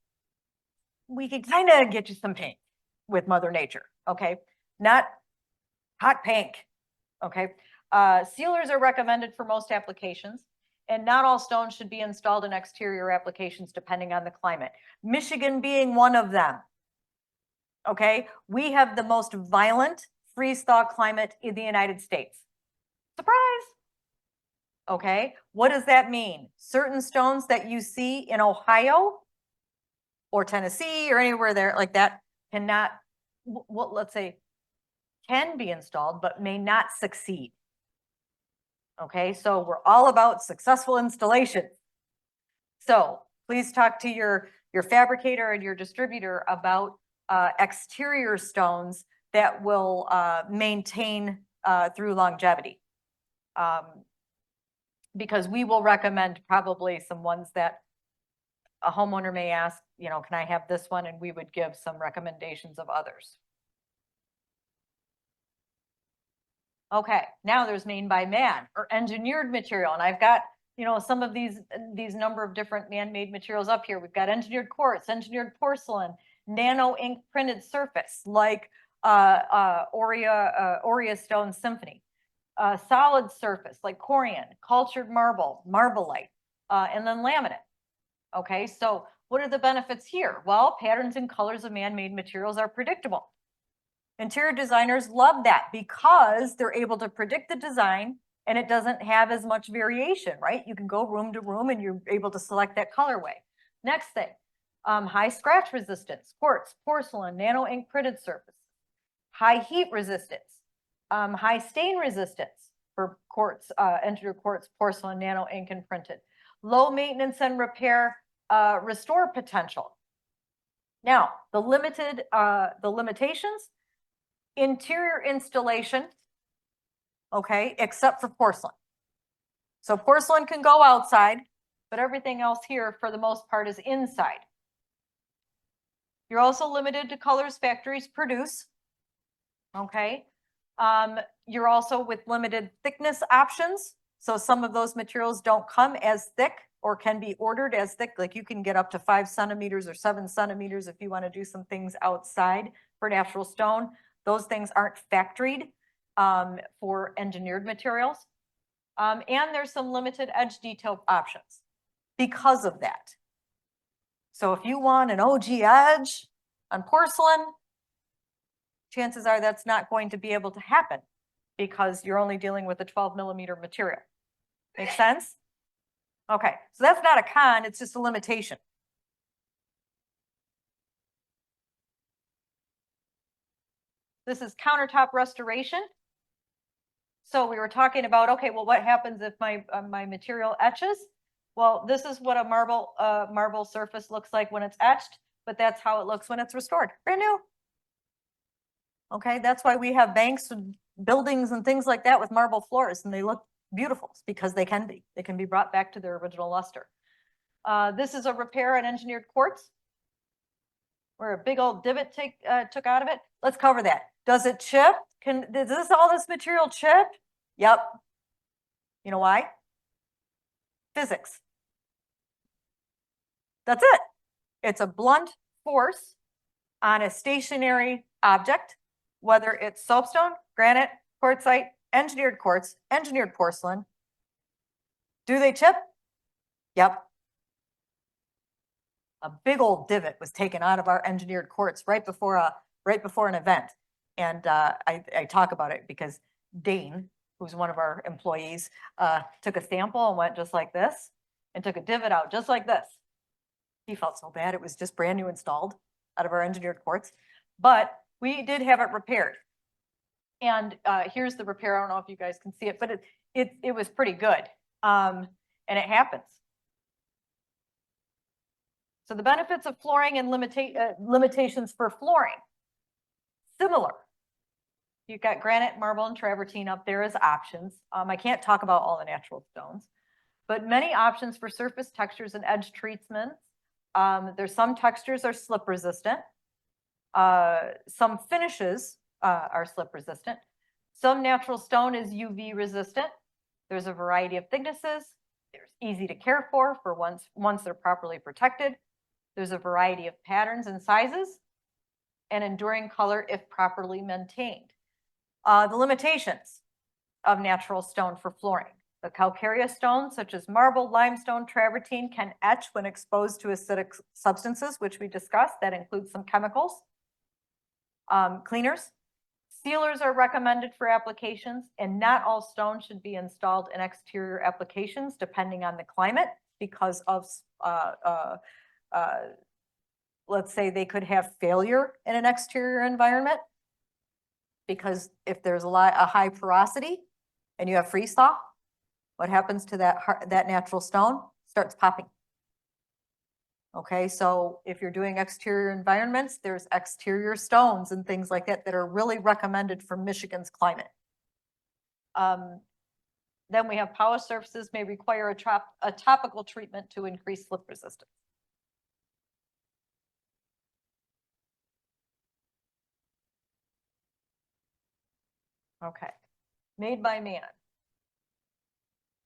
we can kind of get you some pink with Mother Nature, okay? Not hot pink, okay? Sealers are recommended for most applications, and not all stones should be installed in exterior applications depending on the climate. Michigan being one of them, okay? We have the most violent freeze-thaw climate in the United States. Surprise! Okay, what does that mean? Certain stones that you see in Ohio or Tennessee or anywhere there like that cannot, what let's say, can be installed, but may not succeed. Okay, so we're all about successful installation. So please talk to your fabricator and your distributor about exterior stones that will maintain through longevity. Because we will recommend probably some ones that a homeowner may ask, you know, can I have this one? And we would give some recommendations of others. Okay, now there's made by man or engineered material. And I've got, you know, some of these number of different man-made materials up here. We've got engineered quartz, engineered porcelain, nano ink printed surface like Aurea Stone Symphony. Solid surface like Corian, cultured marble, Marblite, and then laminate. Okay, so what are the benefits here? Well, patterns and colors of man-made materials are predictable. Interior designers love that because they're able to predict the design and it doesn't have as much variation, right? You can go room to room and you're able to select that colorway. Next thing, high scratch resistance, quartz, porcelain, nano ink printed surface, high heat resistance, high stain resistance for quartz, engineered quartz, porcelain, nano ink and printed, low maintenance and repair, restore potential. Now, the limitations, interior installation, okay, except for porcelain. So porcelain can go outside, but everything else here for the most part is inside. You're also limited to colors factories produce, okay? You're also with limited thickness options. So some of those materials don't come as thick or can be ordered as thick. Like you can get up to 5 centimeters or 7 centimeters if you want to do some things outside for natural stone. Those things aren't factoried for engineered materials. And there's some limited edge detail options because of that. So if you want an OG edge on porcelain, chances are that's not going to be able to happen because you're only dealing with a 12 millimeter material. Make sense? Okay, so that's not a con, it's just a limitation. This is countertop restoration. So we were talking about, okay, well, what happens if my material etches? Well, this is what a marble surface looks like when it's etched, but that's how it looks when it's restored. Brand new. Okay, that's why we have banks and buildings and things like that with marble floors, and they look beautiful because they can be. They can be brought back to their original luster. This is a repair and engineered quartz, where a big old divot took out of it. Let's cover that. Does it chip? Does all this material chip? Yep. You know why? Physics. That's it. It's a blunt force on a stationary object, whether it's soapstone, granite, quartzite, engineered quartz, engineered porcelain. Do they chip? Yep. A big old divot was taken out of our engineered quartz right before an event. And I talk about it because Dane, who's one of our employees, took a sample and went just like this and took a divot out just like this. He felt so bad. It was just brand new installed out of our engineered quartz, but we did have it repaired. And here's the repair. I don't know if you guys can see it, but it was pretty good. And it happens. So the benefits of flooring and limitations for flooring, similar. You've got granite, marble, and travertine up there as options. I can't talk about all the natural stones, but many options for surface textures and edge treatments. There's some textures are slip resistant. Some finishes are slip resistant. Some natural stone is UV resistant. There's a variety of thicknesses. They're easy to care for once they're properly protected. There's a variety of patterns and sizes and enduring color if properly maintained. The limitations of natural stone for flooring. The calcareous stones, such as marble, limestone, travertine, can etch when exposed to acidic substances, which we discussed. That includes some chemicals. Cleaners. Sealers are recommended for applications, and not all stone should be installed in exterior applications, depending on the climate, because of, let's say they could have failure in an exterior environment, because if there's a high porosity and you have freeze thaw, what happens to that natural stone? Starts popping. Okay, so if you're doing exterior environments, there's exterior stones and things like that that are really recommended for Michigan's climate. Then we have polished surfaces may require a topical treatment to increase slip resistance. Okay, made by man.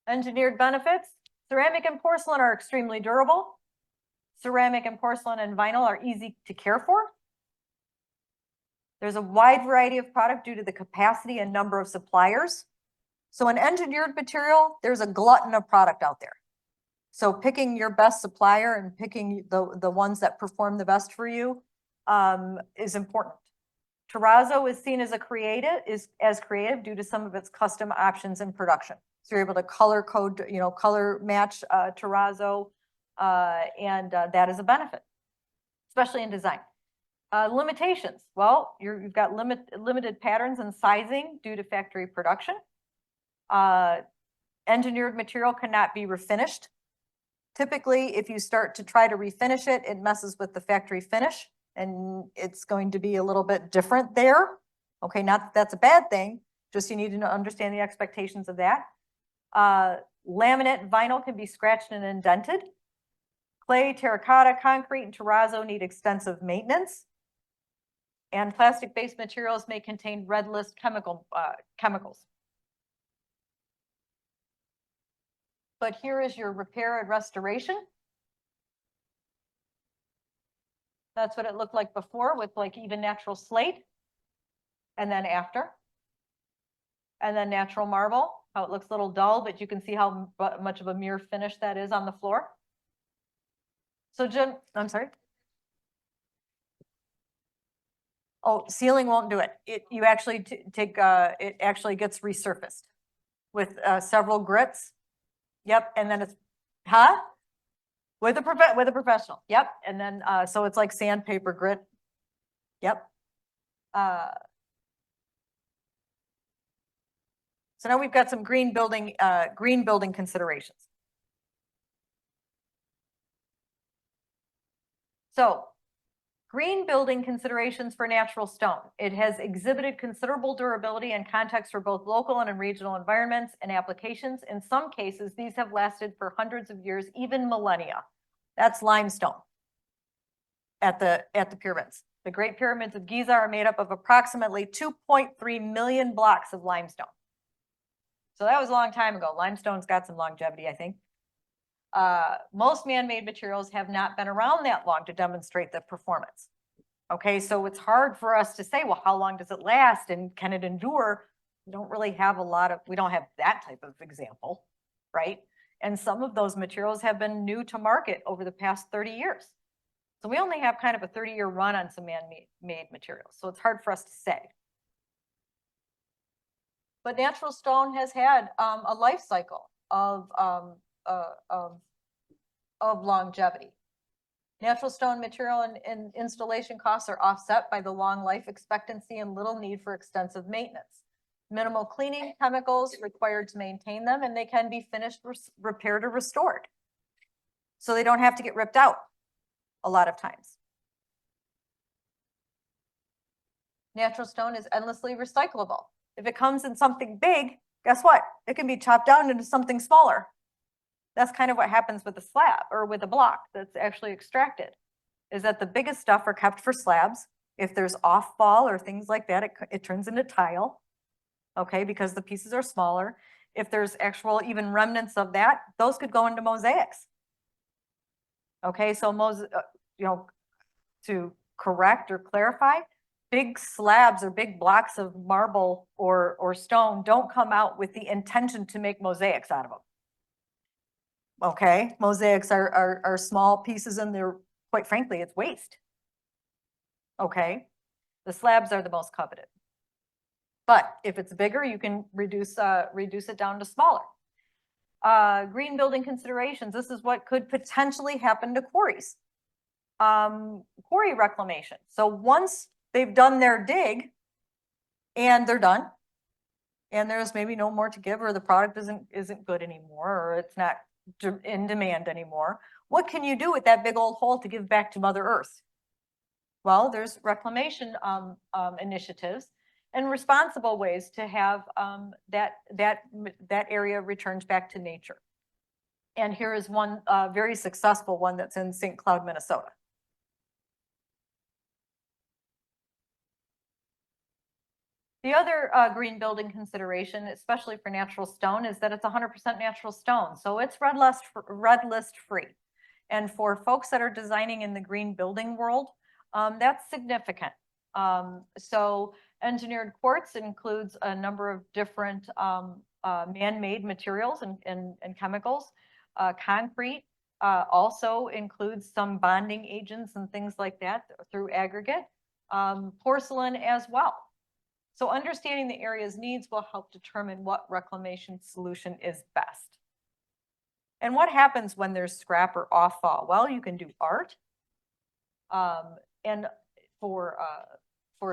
Engineered benefits. Ceramic and porcelain are extremely durable. Ceramic and porcelain and vinyl are easy to care for. There's a wide variety of product due to the capacity and number of suppliers. So an engineered material, there's a glutton of product out there. So picking your best supplier and picking the ones that perform the best for you is important. Terrazzo is seen as creative due to some of its custom options in production. So you're able to color code, color match terrazzo, and that is a benefit, especially in design. Limitations. Well, you've got limited patterns and sizing due to factory production. Engineered material cannot be refinished. Typically, if you start to try to refinish it, it messes with the factory finish, and it's going to be a little bit different there. Okay, not that that's a bad thing, just you need to understand the expectations of that. Laminate vinyl can be scratched and indented. Clay, terracotta, concrete, and terrazzo need extensive maintenance. And plastic-based materials may contain red list chemicals. But here is your repair and restoration. That's what it looked like before with like even natural slate. And then after. And then natural marble, how it looks a little dull, but you can see how much of a mirror finish that is on the floor. So Jim, I'm sorry. Oh, sealing won't do it. You actually it actually gets resurfaced with several grits. Yep, and then it's, with a professional. Yep, and then so it's like sandpaper grit. Yep. So now we've got some green building considerations. So, green building considerations for natural stone. It has exhibited considerable durability and context for both local and regional environments and applications. In some cases, these have lasted for hundreds of years, even millennia. That's limestone at the pyramids. The Great Pyramids of Giza are made up of approximately 2.3 million blocks of limestone. So that was a long time ago. Limestone's got some longevity, I think. Most man-made materials have not been around that long to demonstrate the performance. Okay, so it's hard for us to say, well, how long does it last and can it endure? We don't really have we don't have that type of example, right? And some of those materials have been new to market over the past 30 years. So we only have kind of a 30-year run on some man-made materials. So it's hard for us to say. But natural stone has had a life cycle of longevity. Natural stone material and installation costs are offset by the long life expectancy and little need for extensive maintenance. Minimal cleaning chemicals required to maintain them, and they can be finished, repaired, or restored. So they don't have to get ripped out a lot of times. Natural stone is endlessly recyclable. If it comes in something big, guess what? It can be chopped down into something smaller. That's kind of what happens with a slab or with a block that's actually extracted, is that the biggest stuff are kept for slabs. If there's off fall or things like that, it turns into tile, okay, because the pieces are smaller. If there's actual even remnants of that, those could go into mosaics. Okay, so to correct or clarify, big slabs or big blocks of marble or stone don't come out with the intention to make mosaics out of them. Okay, mosaics are small pieces and they're, quite frankly, it's waste. Okay, the slabs are the most coveted. But if it's bigger, you can reduce it down to smaller. Green building considerations. This is what could potentially happen to quarries. Quarry reclamation. So once they've done their dig and they're done, and there's maybe no more to give, or the product isn't good anymore, or it's not in demand anymore, what can you do with that big old hole to give back to Mother Earth? Well, there's reclamation initiatives and responsible ways to have that area returned back to nature. And here is one very successful one that's in St. Cloud, Minnesota. The other green building consideration, especially for natural stone, is that it's 100% natural stone. So it's red list free. And for folks that are designing in the green building world, that's significant. So engineered quartz includes a number of different man-made materials and chemicals. Concrete also includes some bonding agents and things like that through aggregate. Porcelain as well. So understanding the area's needs will help determine what reclamation solution is best. And what happens when there's scrap or offall? Well, you can do art. And for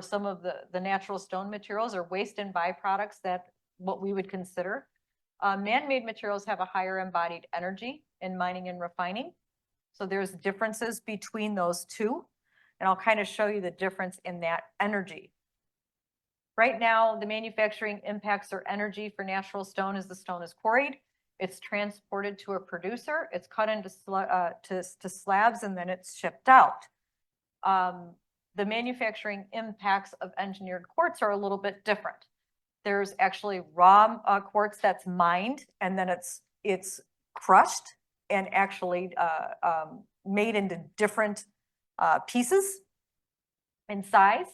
some of the natural stone materials or waste and byproducts, that what we would consider, man-made materials have a higher embodied energy in mining and refining. So there's differences between those two. And I'll kind of show you the difference in that energy. Right now, the manufacturing impacts or energy for natural stone as the stone is quarried. It's transported to a producer. It's cut into slabs and then it's shipped out. The manufacturing impacts of engineered quartz are a little bit different. There's actually raw quartz that's mined and then it's crushed and actually made into different pieces in size.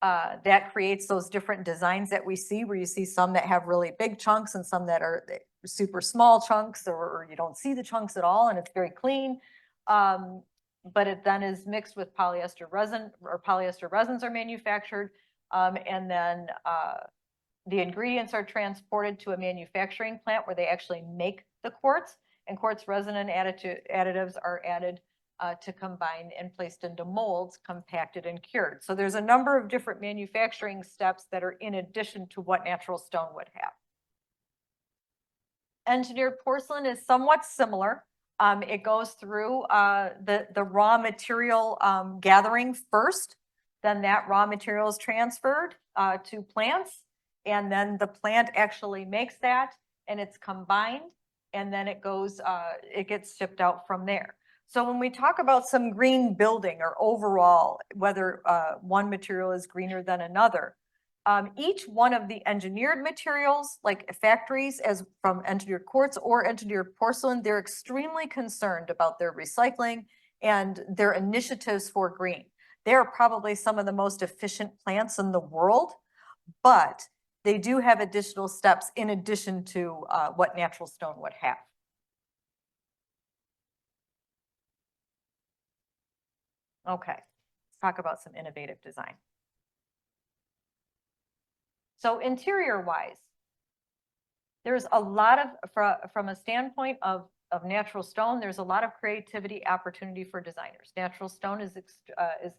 That creates those different designs that we see, where you see some that have really big chunks and some that are super small chunks, or you don't see the chunks at all and it's very clean. But it then is mixed with polyester resin, or polyester resins are manufactured. And then the ingredients are transported to a manufacturing plant where they actually make the quartz, and quartz resin and additives are added to combine and placed into molds, compacted and cured. So there's a number of different manufacturing steps that are in addition to what natural stone would have. Engineered porcelain is somewhat similar. It goes through the raw material gathering first, then that raw material is transferred to plants, and then the plant actually makes that and it's combined, and then it goes, it gets shipped out from there. So when we talk about some green building or overall, whether one material is greener than another, each one of the engineered materials, like factories as from engineered quartz or engineered porcelain, they're extremely concerned about their recycling and their initiatives for green. They're probably some of the most efficient plants in the world, but they do have additional steps in addition to what natural stone would have. Okay, let's talk about some innovative design. So interior wise, there's a lot of, from a standpoint of natural stone, there's a lot of creativity opportunity for designers. Natural stone is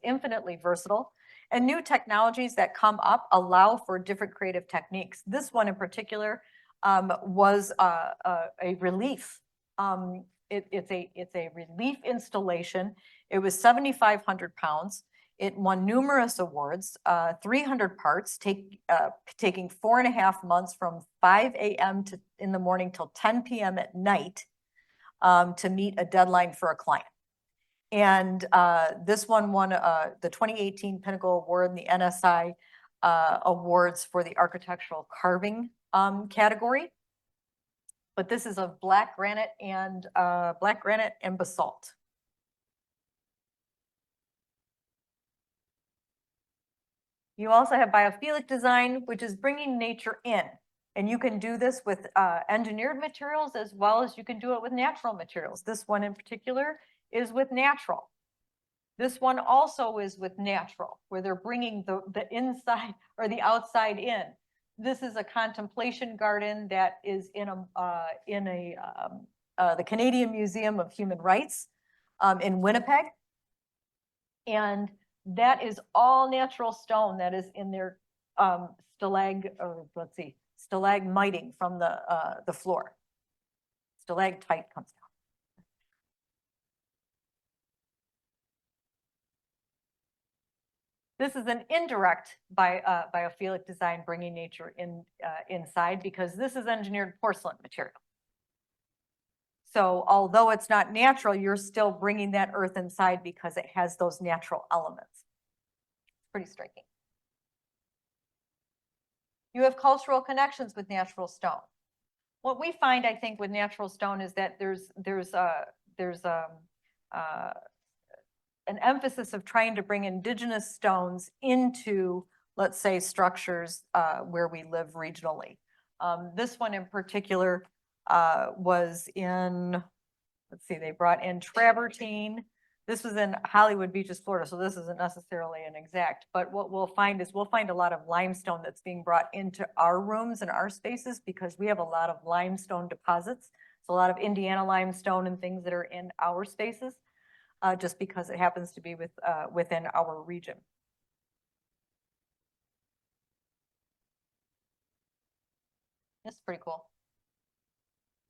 infinitely versatile, and new technologies that come up allow for different creative techniques. This one in particular was a relief. It's a relief installation. It was 7,500 pounds. It won numerous awards, 300 parts, taking 4.5 months from 5 a.m. in the morning till 10 p.m. at night to meet a deadline for a client. And this one won the 2018 Pinnacle Award in the NSI Awards for the architectural carving category. But this is of black granite and basalt. You also have biophilic design, which is bringing nature in. And you can do this with engineered materials as well as you can do it with natural materials. This one in particular is with natural. This one also is with natural, where they're bringing the inside or the outside in. This is a contemplation garden that is in the Canadian Museum of Human Rights in Winnipeg. And that is all natural stone that is in their stalagmiting from the floor. Stalactite comes down. This is an indirect biophilic design, bringing nature inside, because this is engineered porcelain material. So although it's not natural, you're still bringing that earth inside because it has those natural elements. It's pretty striking. You have cultural connections with natural stone. What we find, I think, with natural stone is that there's an emphasis of trying to bring indigenous stones into, let's say, structures where we live regionally. This one in particular was in, let's see, they brought in travertine. This was in Hollywood Beaches, Florida, so this isn't necessarily an exact, but what we'll find is we'll find a lot of limestone that's being brought into our rooms and our spaces because we have a lot of limestone deposits. So a lot of Indiana limestone and things that are in our spaces, just because it happens to be within our region. This is pretty cool.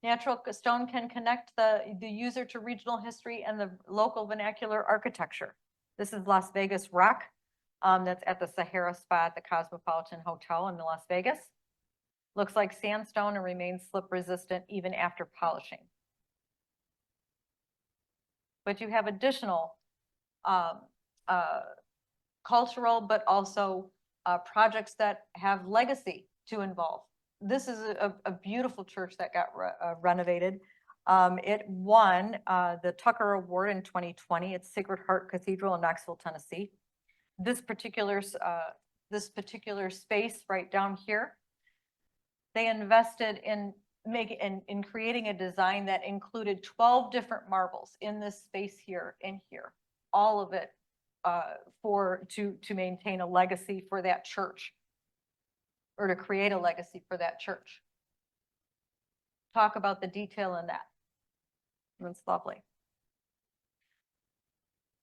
Natural stone can connect the user to regional history and the local vernacular architecture. This is Las Vegas rock that's at the Sahara Spa at the Cosmopolitan Hotel in Las Vegas. Looks like sandstone and remains slip resistant even after polishing. But you have additional cultural, but also projects that have legacy to involve. This is a beautiful church that got renovated. It won the Tucker Award in 2020. It's Sacred Heart Cathedral in Knoxville, Tennessee. This particular space right down here, they invested in creating a design that included 12 different marbles in this space here and here. All of it to maintain a legacy for that church, or to create a legacy for that church. Talk about the detail in that. That's lovely.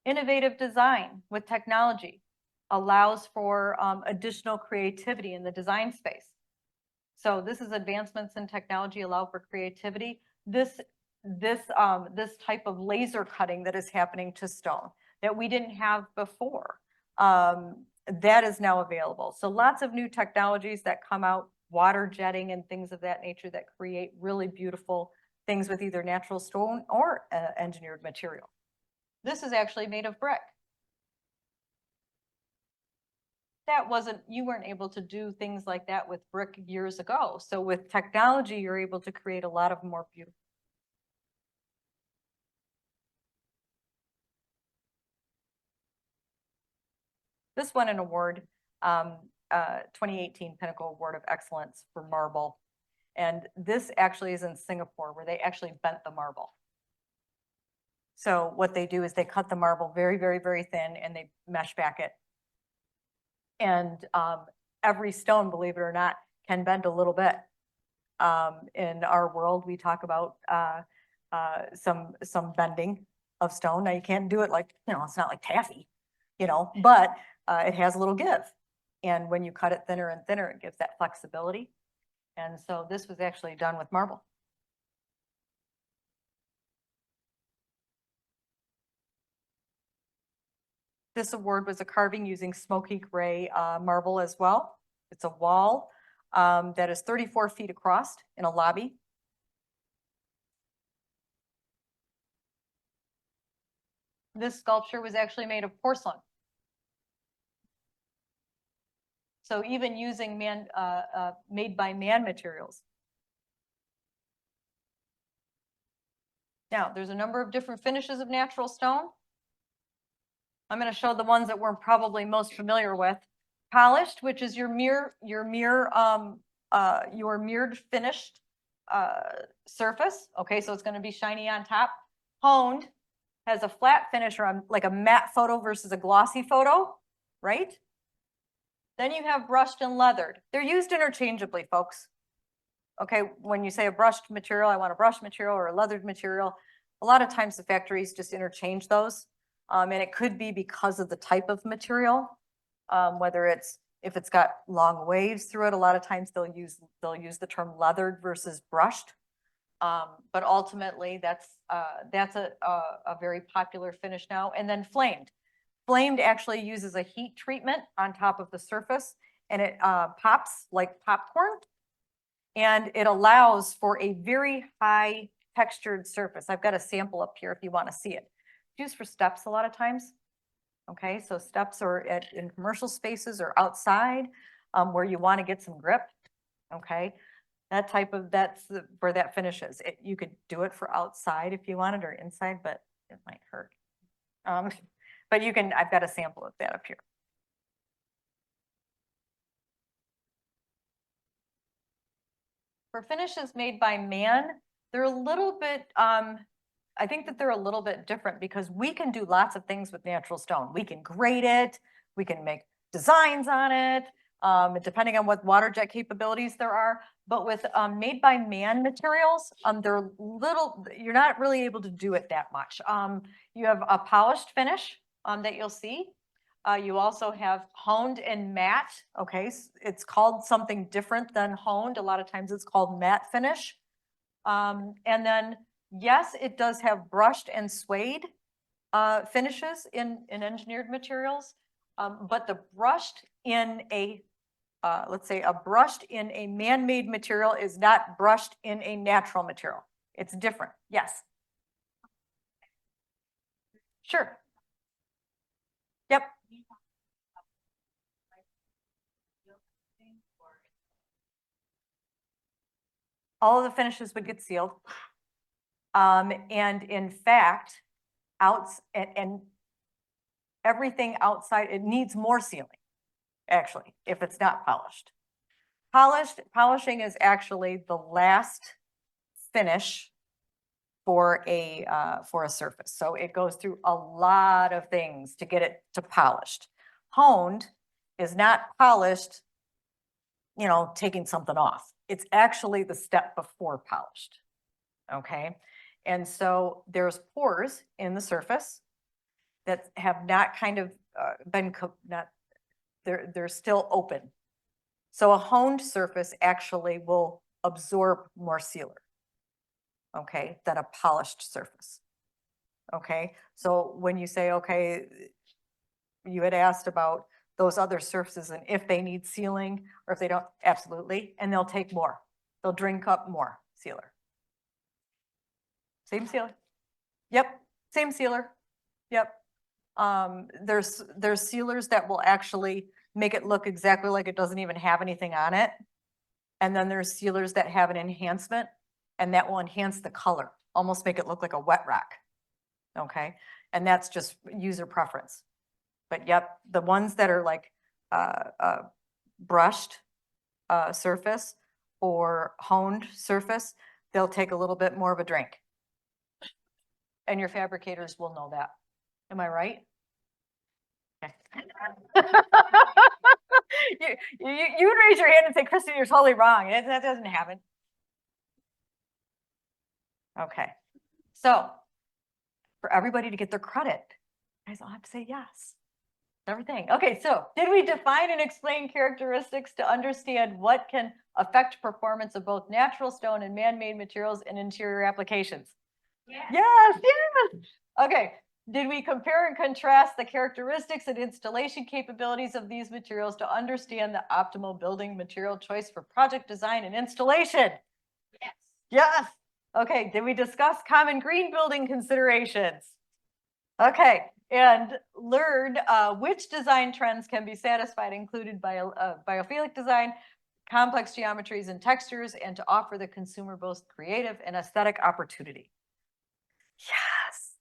Innovative design with technology allows for additional creativity in the design space. So this is advancements in technology allow for creativity. This type of laser cutting that is happening to stone that we didn't have before. That is now available. So lots of new technologies that come out, water jetting and things of that nature that create really beautiful things with either natural stone or engineered material. This is actually made of brick. You weren't able to do things like that with brick years ago. So with technology, you're able to create a lot of more beautiful. This won an award, 2018 Pinnacle Award of Excellence for marble. And this actually is in Singapore, where they actually bent the marble. So what they do is they cut the marble very, very, very thin and they mesh back it. And every stone, believe it or not, can bend a little bit. In our world, we talk about some bending of stone. Now you can't do it like, it's not like taffy, but it has a little give. And when you cut it thinner and thinner, it gives that flexibility. And so this was actually done with marble. This award was a carving using smoky gray marble as well. It's a wall that is 34 feet across in a lobby. This sculpture was actually made of porcelain. So even using made by man materials. Now, there's a number of different finishes of natural stone. I'm going to show the ones that we're probably most familiar with. Polished, which is your mirrored finished surface. Okay, so it's going to be shiny on top. Honed has a flat finish, or like a matte photo versus a glossy photo, right? Then you have brushed and leathered. They're used interchangeably, folks. Okay, when you say a brushed material, I want a brushed material or a leathered material. A lot of times the factories just interchange those. And it could be because of the type of material, whether if it's got long waves through it, a lot of times they'll use the term leathered versus brushed. But ultimately that's a very popular finish now. And then flamed. Flamed actually uses a heat treatment on top of the surface, and it pops like popcorn. And it allows for a very high textured surface. I've got a sample up here if you want to see it. It's used for steps a lot of times. Okay, so steps are in commercial spaces or outside where you want to get some grip. Okay, that's where that finishes. You could do it for outside if you wanted, or inside, but it might hurt. But you can, I've got a sample of that up here. For finishes made by man, they're a little bit, I think that they're a little bit different because we can do lots of things with natural stone. We can grade it, we can make designs on it, depending on what water jet capabilities there are. But with made by man materials, they're you're not really able to do it that much. You have a polished finish that you'll see. You also have honed and matte. Okay, it's called something different than honed. A lot of times it's called matte finish. And then, yes, it does have brushed and suede finishes in engineered materials. But the brushed in a, let's say a brushed in a man-made material is not brushed in a natural material. It's different. Yes. Sure. Yep. All of the finishes would get sealed. And in fact, and everything outside, it needs more sealing, actually, if it's not polished. Polishing is actually the last finish for a surface. So it goes through a lot of things to get it to polished. Honed is not polished, you know, taking something off. It's actually the step before polished. Okay. And so there's pores in the surface that have not kind of they're still open. So a honed surface actually will absorb more sealer, okay, than a polished surface. Okay, so when you say, okay, you had asked about those other surfaces and if they need sealing or if they don't, absolutely, and they'll take more. They'll drink up more sealer. Same sealer. Yep, same sealer. Yep. There's sealers that will actually make it look exactly like it doesn't even have anything on it. And then there's sealers that have an enhancement and that will enhance the color, almost make it look like a wet rock. Okay, and that's just user preference. But yep, the ones that are like brushed surface or honed surface, they'll take a little bit more of a drink. And your fabricators will know that. Am I right? Okay. you would raise your hand and say, Kristin, you're totally wrong. That doesn't happen. Okay. So for everybody to get their credit, guys all have to say yes. Everything. Okay, so did we define and explain characteristics to understand what can affect performance of both natural stone and man-made materials in interior applications? Yes. Yes, yes. Okay. Did we compare and contrast the characteristics and installation capabilities of these materials to understand the optimal building material choice for project design and installation? Yes. Yes. Okay. Did we discuss common green building considerations? Okay. And learned which design trends can be satisfied, included by biophilic design, complex geometries and textures, and to offer the consumer both creative and aesthetic opportunity. Yes.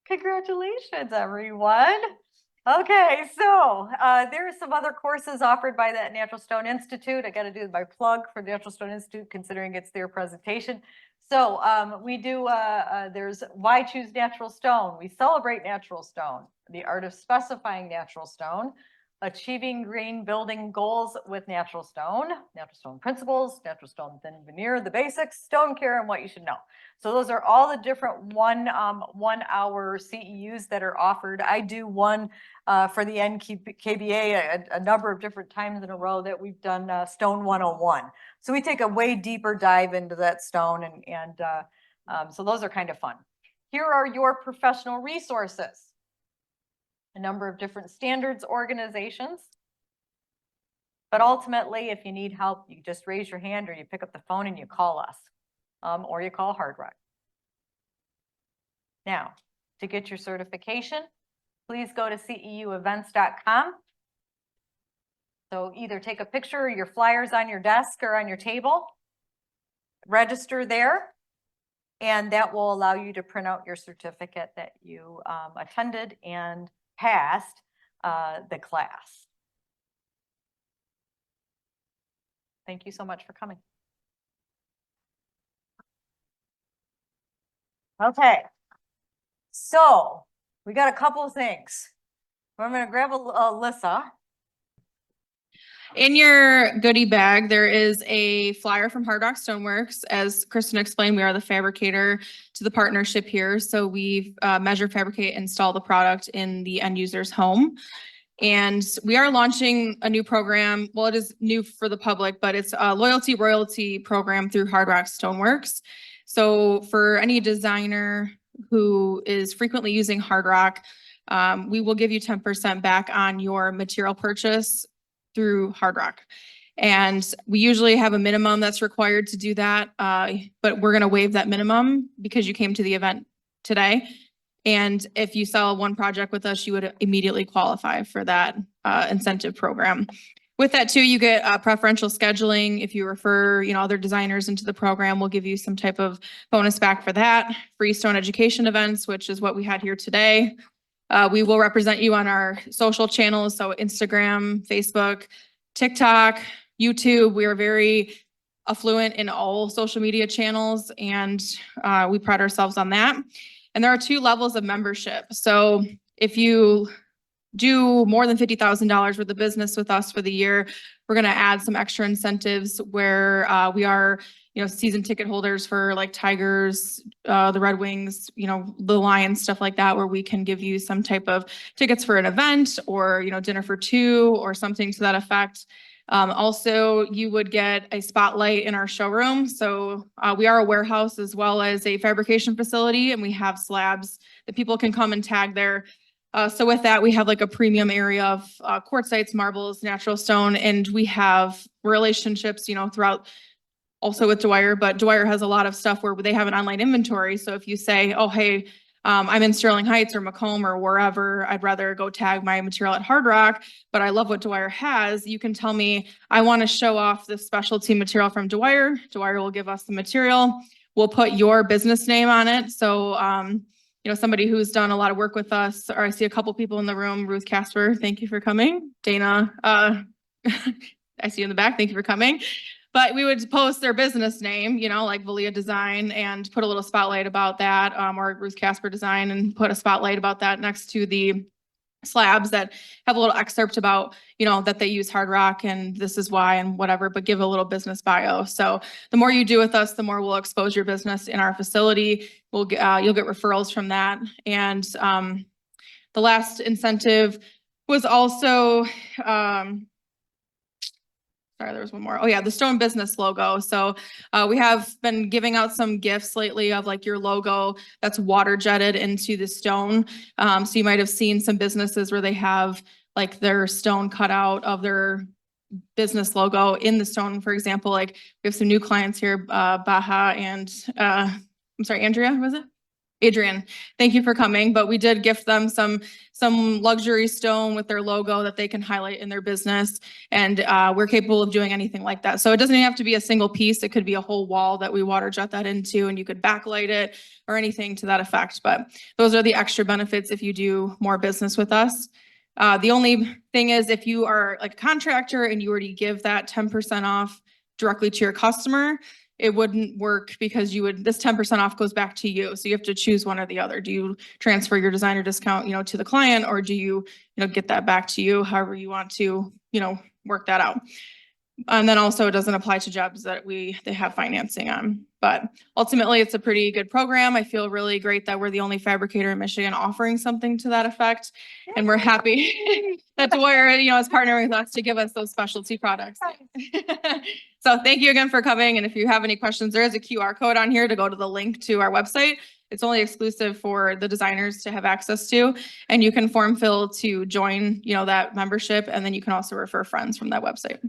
Congratulations, everyone. Okay, so there are some other courses offered by the Natural Stone Institute. I got to do my plug for the Natural Stone Institute, considering it's their presentation. So we do, there's Why Choose Natural Stone? We celebrate natural stone, the art of specifying natural stone, achieving green building goals with natural stone principles, natural stone thin veneer, the basics, stone care, and what you should know. So those are all the different 1 hour CEUs that are offered. I do one for the NKBA a number of different times in a row that we've done Stone 101. So we take a way deeper dive into that stone, and so those are kind of fun. Here are your professional resources. A number of different standards organizations. But ultimately, if you need help, you just raise your hand or you pick up the phone and you call us, or you call Hard Rock. Now, to get your certification, please go to ceuevents.com. So either take a picture of your flyers on your desk or on your table, register there, and that will allow you to print out your certificate that you attended and passed the class. Thank you so much for coming. Okay, so we got a couple of things. I'm going to grab Alyssa. In your goodie bag, there is a flyer from Hard Rock Stoneworks. As Kristin explained, we are the fabricator to the partnership here. So we measure, fabricate, install the product in the end user's home. And we are launching a new program. Well, it is new for the public, but it's a loyalty royalty program through Hard Rock Stoneworks. So for any designer who is frequently using Hard Rock, we will give you 10% back on your material purchase through Hard Rock. And we usually have a minimum that's required to do that, but we're going to waive that minimum because you came to the event today. And if you sell one project with us, you would immediately qualify for that incentive program. With that too, you get preferential scheduling. If you refer, other designers into the program, we'll give you some type of bonus back for that. Free stone education events, which is what we had here today. We will represent you on our social channels, so Instagram, Facebook, TikTok, YouTube. We are very affluent in all social media channels, and we pride ourselves on that. And there are 2 levels of membership. So if you do more than $50,000 worth of business with us for the year, we're going to add some extra incentives where we are, season ticket holders for like Tigers, the Red Wings, the Lions, stuff like that, where we can give you some type of tickets for an event or, dinner for 2 or something to that effect. Also, you would get a spotlight in our showroom. So we are a warehouse as well as a fabrication facility, and we have slabs that people can come and tag there. So with that, we have like a premium area of quartzites, marbles, natural stone, and we have relationships, throughout also with Dwyer, but Dwyer has a lot of stuff where they have an online inventory. So if you say, oh, hey, I'm in Sterling Heights or Macomb or wherever, I'd rather go tag my material at Hard Rock, but I love what Dwyer has. You can tell me, I want to show off this specialty material from Dwyer. Dwyer will give us the material. We'll put your business name on it. So, somebody who's done a lot of work with us, or I see a couple people in the room, Ruth Casper, thank you for coming. Dana, I see you in the back, thank you for coming. But we would post their business name, like Valia Design, and put a little spotlight about that, or Ruth Casper Design, and put a spotlight about that next to the slabs that have a little excerpt about, that they use Hard Rock and this is why and whatever, but give a little business bio. So the more you do with us, the more we'll expose your business in our facility. You'll get referrals from that. And the last incentive was also, sorry, there was one more. Oh yeah, the Stone Business logo. So we have been giving out some gifts lately of like your logo that's water jetted into the stone. So you might have seen some businesses where they have like their stone cut out of their business logo in the stone. For example, like we have some new clients here, Baha and I'm sorry, Andrea, was it? Adrian, thank you for coming, but we did gift them some luxury stone with their logo that they can highlight in their business, and we're capable of doing anything like that. So it doesn't even have to be a single piece. It could be a whole wall that we water jet that into, and you could backlight it or anything to that effect. But those are the extra benefits if you do more business with us. The only thing is if you are like a contractor and you already give that 10% off directly to your customer, it wouldn't work because this 10% off goes back to you. So you have to choose one or the other. Do you transfer your designer discount, to the client, or do you, get that back to you, however you want to, work that out. And then also it doesn't apply to jobs that they have financing on. But ultimately it's a pretty good program. I feel really great that we're the only fabricator in Michigan offering something to that effect. And we're happy that Dwyer, is partnering with us to give us those specialty products. So thank you again for coming. And if you have any questions, there is a QR code on here to go to the link to our website. It's only exclusive for the designers to have access to, and you can form fill to join, that membership. And then you can also refer friends from that website.